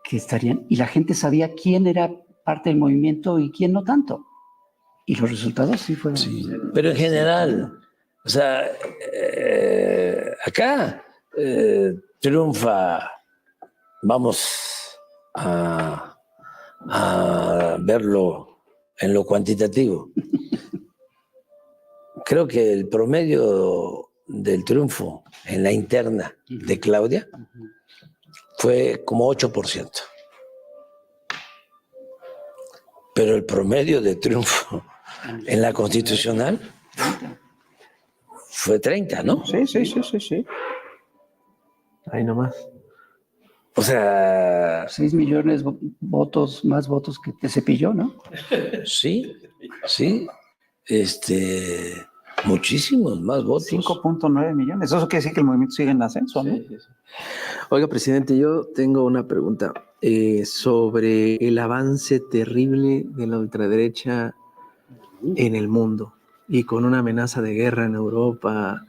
que estarían, y la gente sabía quién era parte del movimiento y quién no tanto. Y los resultados sí fueron. Sí, pero en general, o sea, acá triunfa, vamos a verlo en lo cuantitativo. Creo que el promedio del triunfo en la interna de Claudia fue como 8%. Pero el promedio de triunfo en la constitucional fue 30, ¿no? Sí. Ahí nomás. O sea, 6 millones votos, más votos que te Cepilló, ¿no? sí, muchísimos más votos. 5.9 millones. Eso quiere decir que el movimiento sigue en ascenso, ¿no? Sí. Oiga, presidente, yo tengo una pregunta sobre el avance terrible de la ultraderecha en el mundo y con una amenaza de guerra en Europa,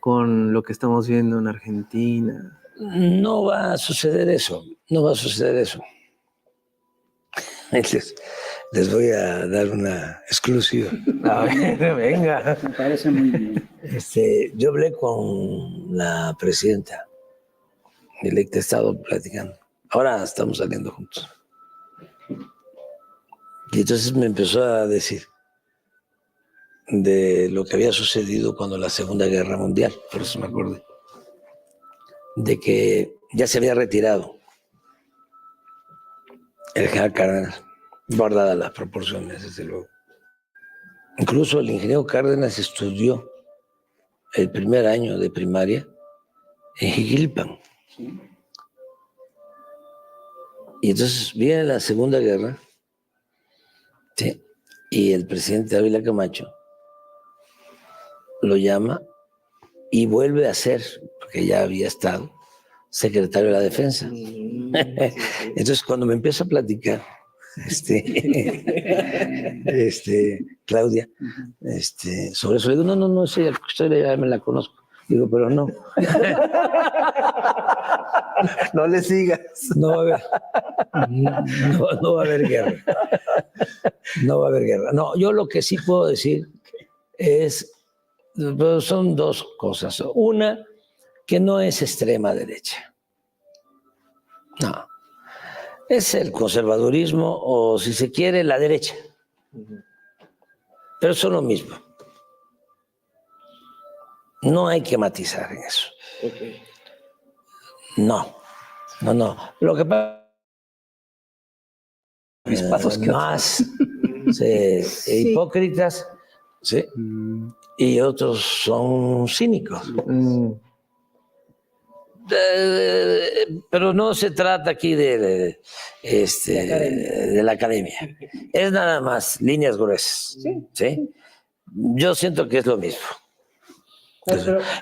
con lo que estamos viendo en Argentina. No va a suceder eso, Les voy a dar una exclusiva. A ver, venga. Me parece muy bien. Yo hablé con la presidenta electa, he estado platicando. Ahora estamos saliendo juntos. Y entonces me empezó a decir de lo que había sucedido cuando la Segunda Guerra Mundial, por eso me acordé, de que ya se había retirado el general Cárdenas, guardadas las proporciones, desde luego. Incluso el ingeniero Cárdenas estudió el primer año de primaria en Jiquilpan. Y entonces viene la Segunda Guerra, ¿sí? Y el presidente Ávila Camacho lo llama y vuelve a ser, porque ya había estado, secretario de la Defensa. Entonces, cuando me empieza a platicar, Claudia, sobre eso, le digo, no, esa historia ya me la conozco. Digo, pero no. No le sigas. No va a haber guerra. No va a haber guerra. No, yo lo que sí puedo decir es, son dos cosas. Una, que no es extrema derecha. No. Es el conservadurismo o, si se quiere, la derecha. Pero son lo mismo. No hay que matizar en eso. Okay. No. Lo que pasa más hipócritas, ¿sí? Y otros son cínicos. Pero no se trata aquí de la academia. Es nada más líneas gruesas. ¿Sí? Yo siento que es lo mismo.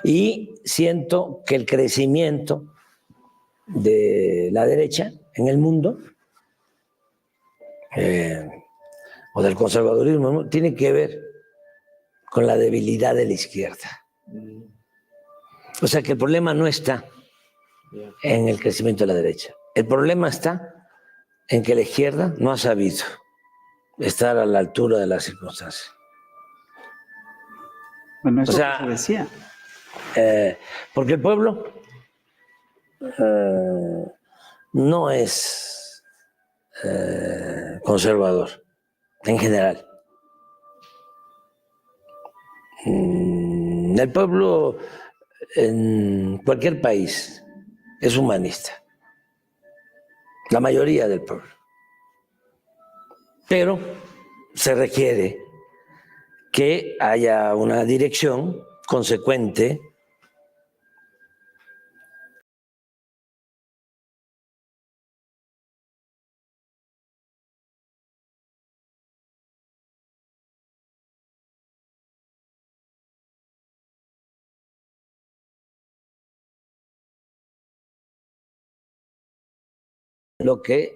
Y siento que el crecimiento de la derecha en el mundo o del conservadurismo, ¿no?, tiene que ver con la debilidad de la izquierda. O sea que el problema no está en el crecimiento de la derecha. El problema está en que la izquierda no ha sabido estar a la altura de las circunstancias. Bueno, eso o sea, se decía. Porque el pueblo no es conservador en general. El pueblo en cualquier país es humanista. La mayoría del pueblo. Pero se requiere que haya una dirección consecuente lo que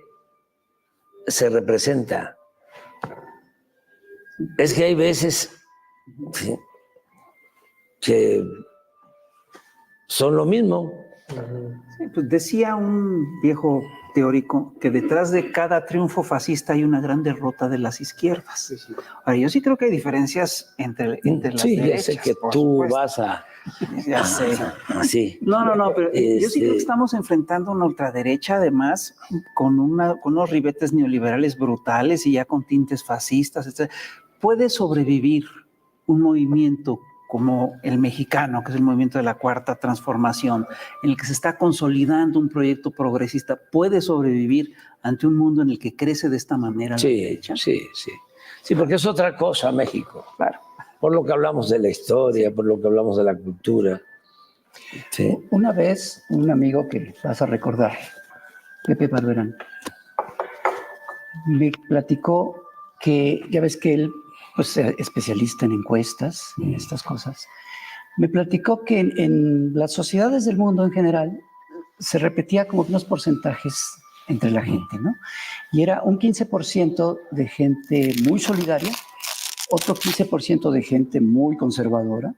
se representa. Es que hay veces, ¿sí?, que son lo mismo, Sí, pues decía un viejo teórico que detrás de cada triunfo fascista hay una gran derrota de las izquierdas. Ahora, yo sí creo que hay diferencias entre las derechas. Ya sé que por tú supuesto. vas a... Ya sé. Así. No, pero yo sí creo que estamos enfrentando una ultraderecha, además, con unos ribetes neoliberales brutales y ya con tintes fascistas, etc. ¿Puede sobrevivir un movimiento como el mexicano, que es el movimiento de la Cuarta Transformación, en el que se está consolidando un proyecto progresista? ¿Puede sobrevivir ante un mundo en el que crece de esta manera la derecha? Sí, porque es otra cosa México. Claro. Por lo que hablamos de la historia, por lo que hablamos de la cultura. Sí. Una vez, un amigo que vas a recordar, Pepe Barberán, me platicó que, ya ves que él, pues, es especialista en encuestas, en estas cosas, me platicó que en las sociedades del mundo en general se repetía como unos porcentajes entre la gente, ¿no? Y era un 15% de gente muy solidaria, otro 15% de gente muy conservadora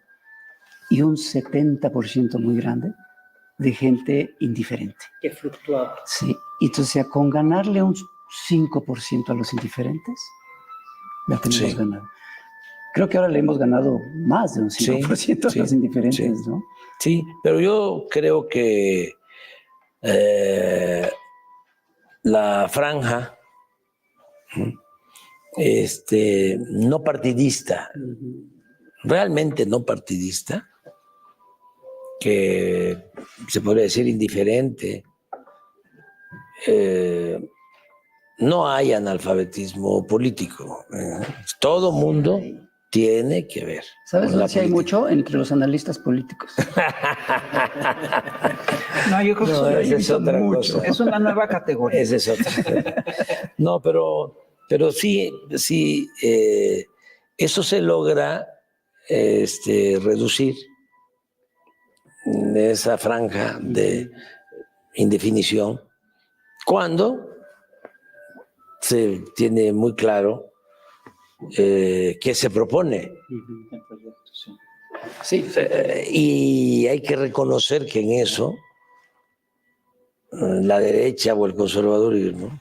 y un 70% muy grande de gente indiferente. Que fluctuaba. Sí, y entonces con ganarle un 5% a los indiferentes, la tenemos ganado. Creo que ahora le hemos ganado más de un 5% a los indiferentes, ¿no? Sí, pero yo creo que la franja no partidista, realmente no partidista, que se podría decir indiferente, no hay analfabetismo político. Todo mundo tiene que ver. ¿Sabes dónde sí hay mucho? Entre los analistas políticos. No, yo creo que esa es otra cosa. Es una nueva categoría. Esa es otra. No, pero sí, eso se logra reducir esa franja de indefinición cuando se tiene muy claro qué se propone. Sí. Y hay que reconocer que en eso la derecha o el conservadurismo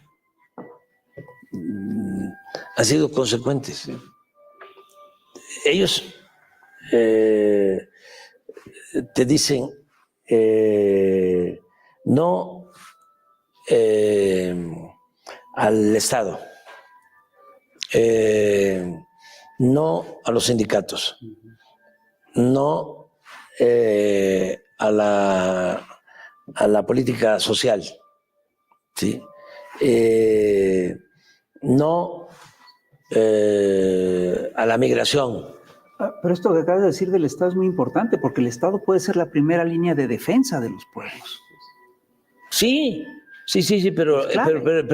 han sido consecuentes. Ellos te dicen no al Estado, no a los sindicatos, no a la política social, ¿sí? No a la migración. Pero esto que acabas de decir del Estado es muy importante, porque el Estado puede ser la primera línea de defensa de los pueblos. Sí, pero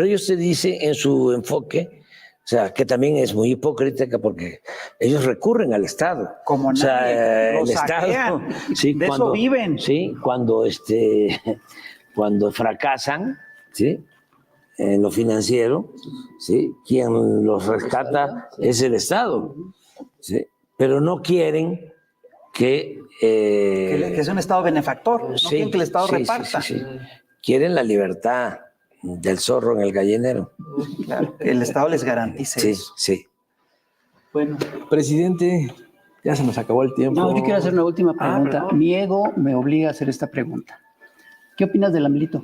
ellos te dicen en su enfoque, o sea, que también es muy hipócrita porque ellos recurren al Estado. Como nadie, o sea, lo el Estado, sí, de eso viven. Sí, cuando fracasan, ¿sí? En lo financiero, ¿sí? Quien los rescata es el Estado, ¿sí? Pero no quieren que es un Estado benefactor, no quieren que el Estado reparta. Sí. Quieren la libertad del zorro en el gallinero. Claro, el Estado les garantice eso. Sí. Bueno, presidente, ya se nos acabó el tiempo. No, yo quiero hacer una última pregunta. Mi ego me obliga a hacer esta pregunta. ¿Qué opinas del AMLito?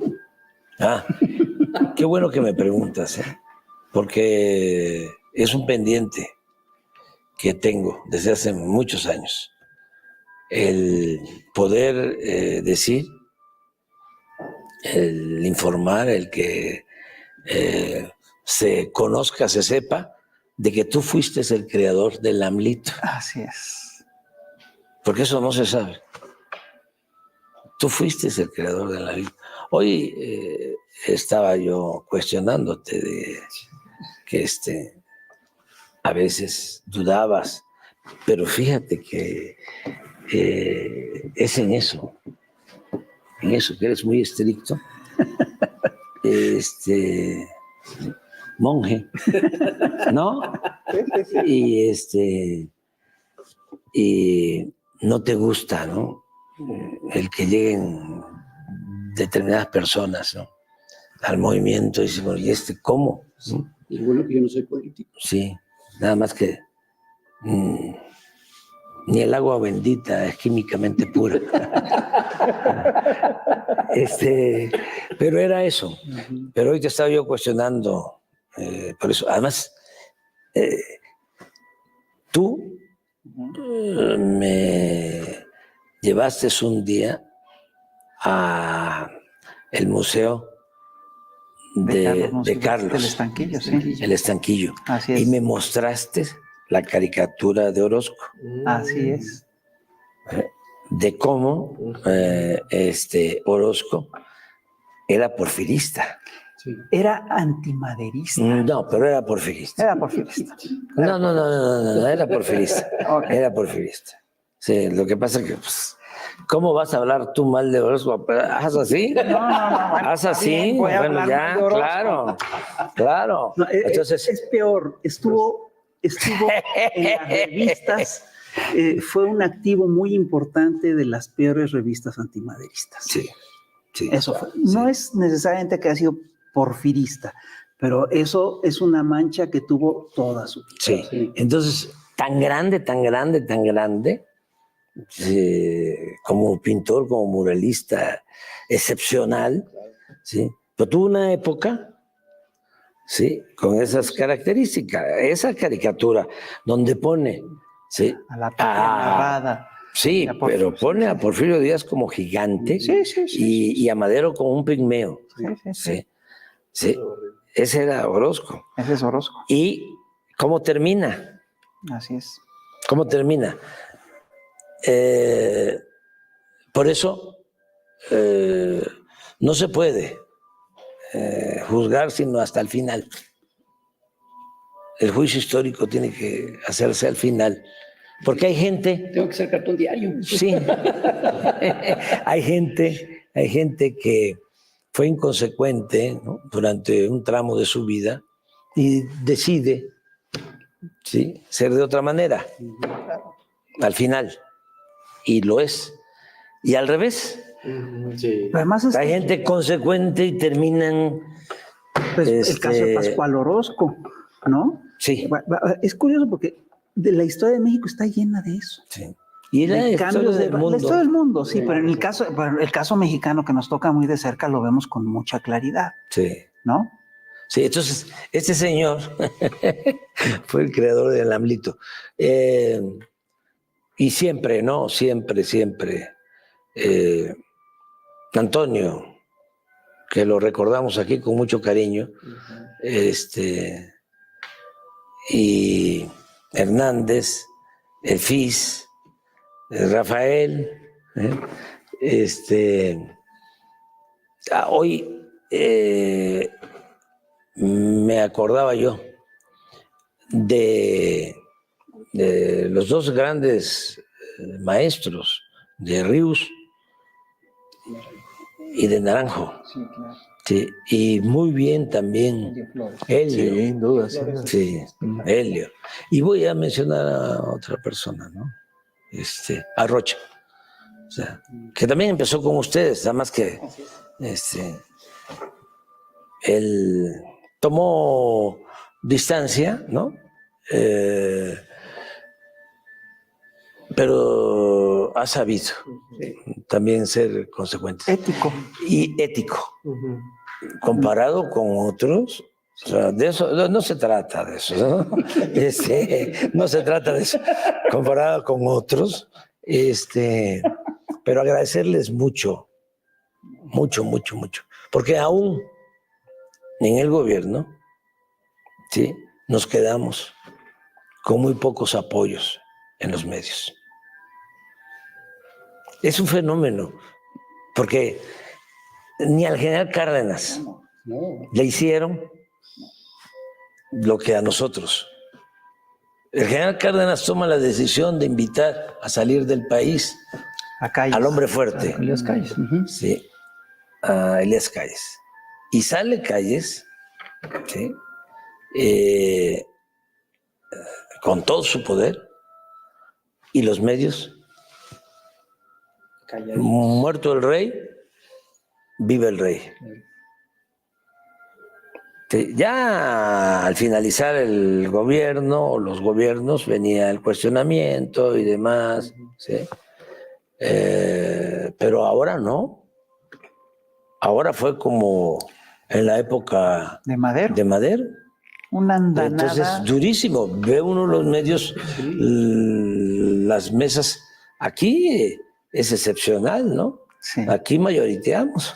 Qué bueno que me preguntas, porque es un pendiente que tengo desde hace muchos años. El poder decir, el informar, el que se conozca, se sepa de que tú fuiste el creador del AMLito. Así es. Porque eso no se sabe. Tú fuiste el creador del AMLito. Hoy estaba yo cuestionándote de que a veces dudabas, pero fíjate que es en eso que eres muy estricto, monje, ¿no? Y no te gusta, ¿no? El que lleguen determinadas personas, ¿no? Al movimiento, y dicen, bueno, ¿y cómo? ¿Sí? Y bueno, que yo no soy político. Sí, nada más que ni el agua bendita es químicamente pura. Pero era eso. Pero hoy te estaba yo cuestionando por eso. Además, tú me llevaste un día a el museo de Carlos. El Estanquillo, sí. El Estanquillo. Así es. Y me mostraste la caricatura de Orozco. Así es. De cómo Orozco era porfirista. Sí. Era antimaderista. No, pero era porfirista. Era porfirista. No, era porfirista. Okay. Era porfirista. Sí, lo que pasa es que, pues, ¿cómo vas a hablar tú mal de Orozco? ¿Haz así? No, bueno, ¿Haz así? bien, voy a Bueno, hablar ya, mal de Orozco. claro. No, Entonces, es peor. Estuvo en las revistas. Fue un activo muy importante de las peores revistas antimaderistas. sí. Eso fue. No es necesariamente que haya sido porfirista, pero eso es una mancha que tuvo toda su vida. Sí. Entonces, tan grande, como pintor, como muralista excepcional, ¿sí? Pero tuvo una época, ¿sí? Con esas características, esa caricatura, donde pone, ¿sí? A la patria narrada. Sí, pero pone a Porfirio Díaz como gigante y a Madero como un pigmeo. Sí. Ese era Orozco. Ese es Orozco. ¿Y cómo termina? Así es. ¿Cómo termina? Por eso no se puede juzgar sino hasta el final. El juicio histórico tiene que hacerse al final. Porque hay gente... Tengo que ser cartón diario. Sí. hay gente que fue inconsecuente, ¿no? Durante un tramo de su vida y decide, ¿sí?, ser de otra manera al final. Y lo es. Y al revés. Sí. Además hay gente consecuente y terminan... Pues, el caso de Pascual Orozco, ¿no? Sí. Es curioso porque la historia de México está llena de eso. Sí. Y la historia del mundo. La historia del mundo, sí, pero en el caso mexicano que nos toca muy de cerca lo vemos con mucha claridad. Sí. ¿No? Sí, entonces, este señor fue el creador del AMLito. Y siempre, ¿no? Siempre. Antonio, que lo recordamos aquí con mucho cariño, y Hernández, el FIS, Rafael, hoy me acordaba yo de los dos grandes maestros, de Ríos y de Naranjo. Sí, claro. Sí, y muy bien también Helio. Sin duda, sí. Sí, Helio. Y voy a mencionar a otra persona, ¿no? A Rocha. O sea, que también empezó con ustedes, nada más que él tomó distancia, ¿no? Pero ha sabido también ser consecuente. Ético. Y ético. Comparado con otros, o sea, de eso no se trata de eso, ¿no? No se trata de eso. Comparado con otros, pero agradecerles mucho, porque aún en el gobierno, ¿sí?, nos quedamos con muy pocos apoyos en los medios. Es un fenómeno, porque ni al general Cárdenas le hicieron lo que a nosotros. El general Cárdenas toma la decisión de invitar a salir del país al hombre fuerte. Elías Calles. Sí, a Elías Calles. Y sale Calles, ¿sí?, con todo su poder, y los medios, muerto el rey, vive el rey. Ya al finalizar el gobierno o los gobiernos venía el cuestionamiento y demás, ¿sí? Pero ahora no. Ahora fue como en la época De Madero. de Madero. Una andanada. Entonces, durísimo. Ve uno los medios, las mesas. Aquí es excepcional, ¿no? Sí. Aquí mayoriteamos,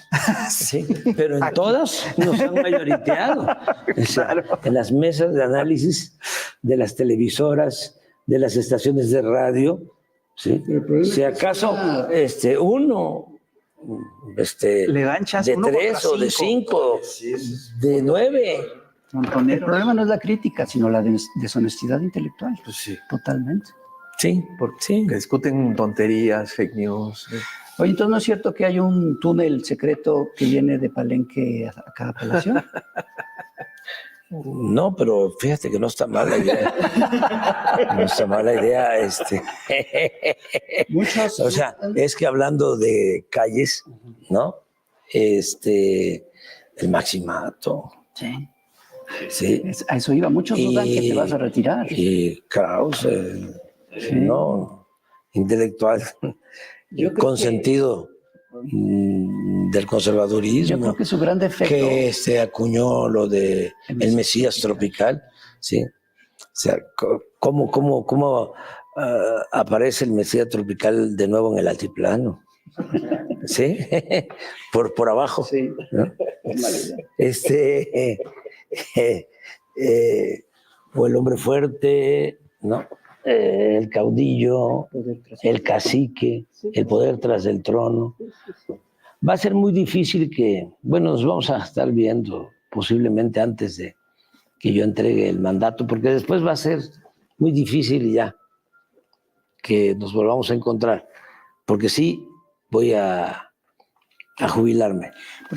sí, pero en todas nos han mayoriteado. O sea, en las mesas de análisis de las televisoras, de las estaciones de radio, ¿sí? Si acaso uno le dan chance, de uno 3 contra o de 5, de 9. El problema no es la crítica, sino la deshonestidad intelectual. Pues sí. Totalmente. Sí, sí. Que discuten tonterías, fake news. Oye, entonces ¿no es cierto que hay un túnel secreto que viene de Palenque a cada Palacio? No, pero fíjate que no está mala idea. No está mala idea. Muchos. O sea, es que hablando de calles, ¿no? El Maximato. Sí. Sí. A eso iba. Muchos dudan que te vas a retirar. Y Krause, no, intelectual, con sentido del conservadurismo. Yo creo que su gran defecto. Que acuñó lo de el Mesías tropical, ¿sí? O sea, ¿cómo aparece el Mesías tropical de nuevo en el altiplano? ¿Sí? por abajo. Sí. ¿No? O el hombre fuerte, ¿no? El caudillo, el cacique, el poder tras el trono. Va a ser muy difícil nos vamos a estar viendo posiblemente antes de que yo entregue el mandato, porque después va a ser muy difícil ya que nos volvamos a encontrar, porque sí voy a jubilarme.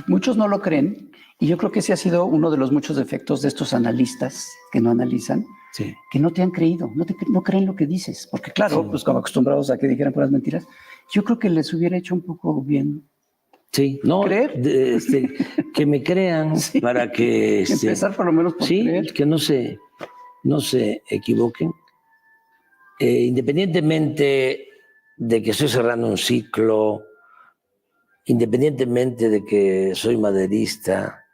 Muchos no lo creen, y yo creo que ese ha sido uno de los muchos defectos de estos analistas que no analizan, sí. Que no te han creído, no creen lo que dices, porque claro, sí. Pues como acostumbrados a que dijeran puras mentiras, yo creo que les hubiera hecho un poco bien. Sí, no, ¿creer? Que me crean sí. Para que... empezar por lo menos por creer. Que no se equivoquen. Independientemente de que estoy cerrando un ciclo, independientemente de que soy maderista,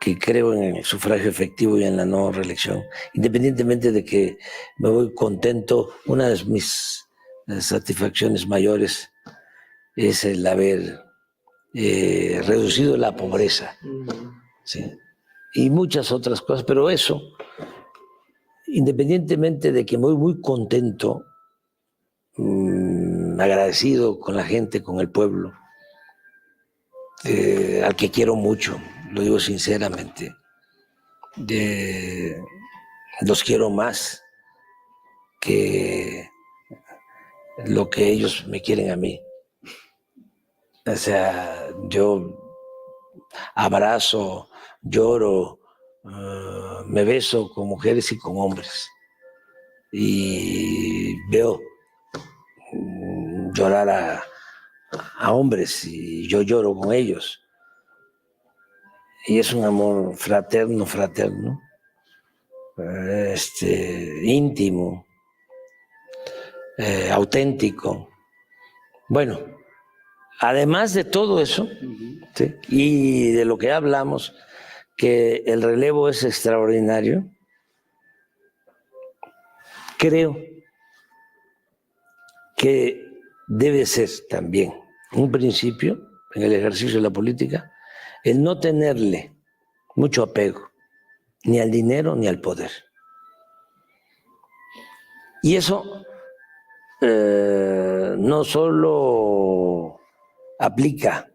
que creo en el sufragio efectivo y en la no reelección, independientemente de que me voy contento, una de mis satisfacciones mayores es el haber reducido la pobreza, ¿sí? Y muchas otras cosas, pero eso, independientemente de que me voy muy contento, agradecido con la gente, con el pueblo, al que quiero mucho, lo digo sinceramente, los quiero más que lo que ellos me quieren a mí. O sea, yo abrazo, lloro, me beso con mujeres y con hombres. Y veo llorar a hombres y yo lloro con ellos. Y es un amor fraterno, íntimo, auténtico. Bueno, además de todo eso, ¿sí? Y de lo que hablamos, que el relevo es extraordinario, creo que debe ser también un principio en el ejercicio de la política, el no tenerle mucho apego ni al dinero ni al poder. Y eso no solo aplica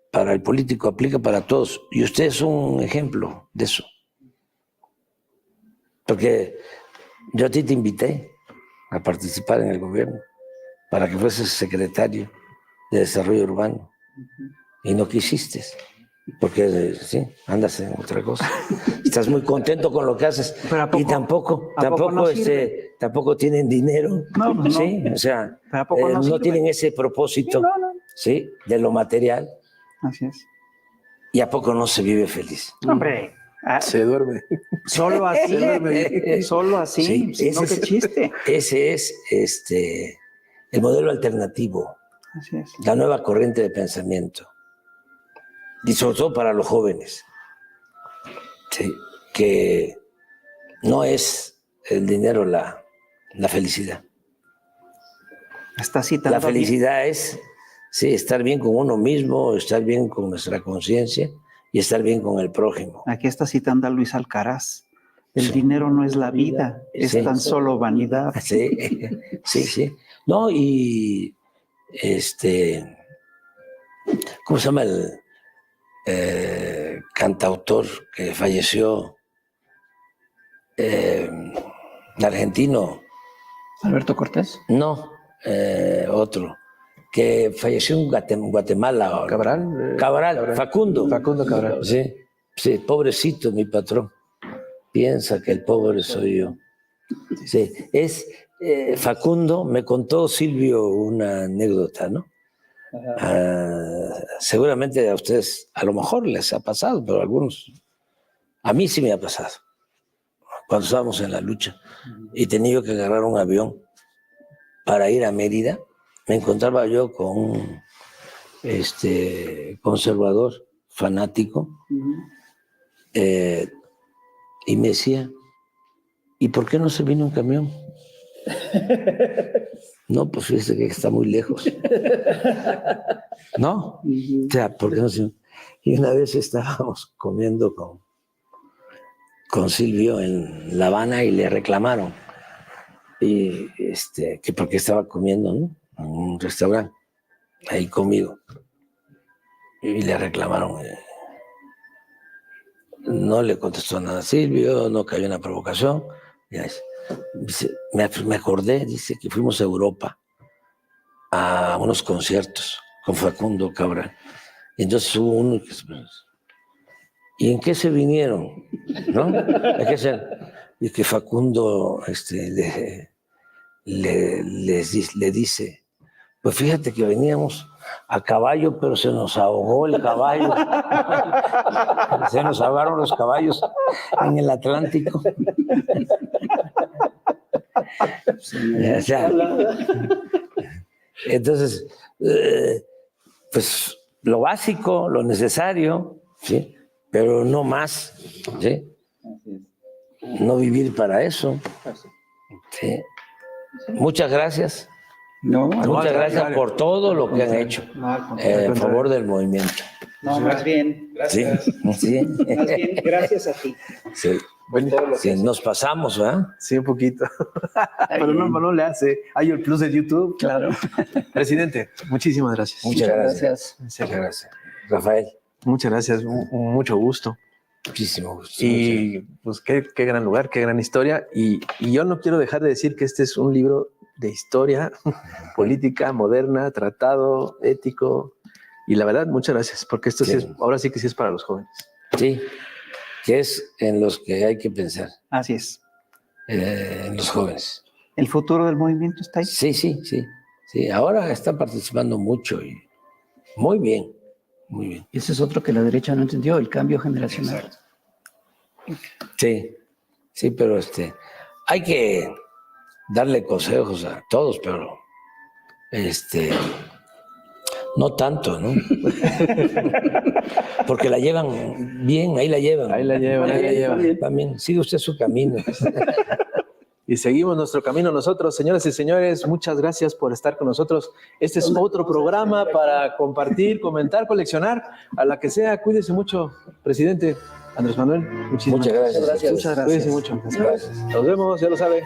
para el político, aplica para todos. Y usted es un ejemplo de eso. Porque yo a ti te invité a participar en el gobierno para que fueses secretario de Desarrollo Urbano. Y no quisiste, porque sí, andas en otra cosa. Estás muy contento con lo que haces. Y tampoco tienen dinero. No. Sí, o sea, no tienen ese propósito, sí, de lo material. Así es. ¿Y a poco no se vive feliz? Hombre, Se duerme. solo así, solo así, Sí, si no, qué chiste. Ese es el modelo alternativo, Así es. la nueva corriente de pensamiento. Y sobre todo para los jóvenes, ¿sí? Que no es el dinero la felicidad. Está citando La felicidad es estar bien con uno mismo, estar bien con nuestra conciencia y estar bien con el prójimo. Aquí está citando a Luis Alcaraz. El dinero no es la vida, es tan solo vanidad. Sí. No, y ¿cómo se llama el cantautor que falleció? Argentino. Alberto Cortés. No, otro. Que falleció en Guatemala. Cabral. Facundo. Facundo Cabral. Sí, pobrecito mi patrón. Piensa que el pobre soy yo. Sí, Facundo, me contó Silvio una anécdota, ¿no? Seguramente a ustedes, a lo mejor les ha pasado, pero a algunos, a mí sí me ha pasado. Cuando estábamos en la lucha y tenía que agarrar un avión para ir a Mérida, me encontraba yo con un conservador fanático y me decía, ¿y por qué no se vino un camión? No, pues fíjese que está muy lejos. ¿No? O sea, ¿por qué no se... Y una vez estábamos comiendo con Silvio en La Habana y le reclamaron. Y que porque estaba comiendo, ¿no? En un restaurante, ahí conmigo. Y le reclamaron. No le contestó nada a Silvio, no cayó en la provocación. Dice, me acordé, dice, que fuimos a Europa a unos conciertos con Facundo Cabral. Y entonces hubo uno que... ¿Y en qué se vinieron? ¿No? Y que Facundo le dice, pues fíjate que veníamos a caballo, pero se nos ahogó el caballo. Se nos ahogaron los caballos en el Atlántico. O sea, entonces, pues lo básico, lo necesario, ¿sí? Pero no más, ¿sí? No vivir para eso. ¿Sí? Muchas gracias. Muchas gracias por todo lo que han hecho en favor del movimiento. No, más bien, gracias. Sí. Más bien, gracias a ti. Sí. Sí, nos pasamos, ¿verdad? Sí, un poquito. Pero no le hace. Hay el plus de YouTube. Claro. Presidente, muchísimas gracias. Muchas gracias. Rafael. Muchas gracias. Mucho gusto. Muchísimo gusto. Y pues qué gran lugar, qué gran historia. Y yo no quiero dejar de decir que este es un libro de historia política moderna, tratado, ético. Y la verdad, muchas gracias, porque esto sí es, ahora sí que sí es para los jóvenes. Sí, que es en los que hay que pensar. Así es. En los jóvenes. ¿El futuro del movimiento está ahí? Sí. Ahora está participando mucho y muy bien. Muy bien. Ese es otro que la derecha no entendió, el cambio generacional. Sí, pero hay que darle consejos a todos, pero no tanto, ¿no? Porque la llevan bien, ahí la llevan. Ahí la llevan. También sigue usted su camino. Y seguimos nuestro camino nosotros. Señoras y señores, muchas gracias por estar con nosotros. Este es otro programa para compartir, comentar, coleccionar. A la que sea, cuídese mucho, presidente Andrés Manuel. Muchas gracias. Cuídese mucho. Gracias. Nos vemos, ya lo sabe.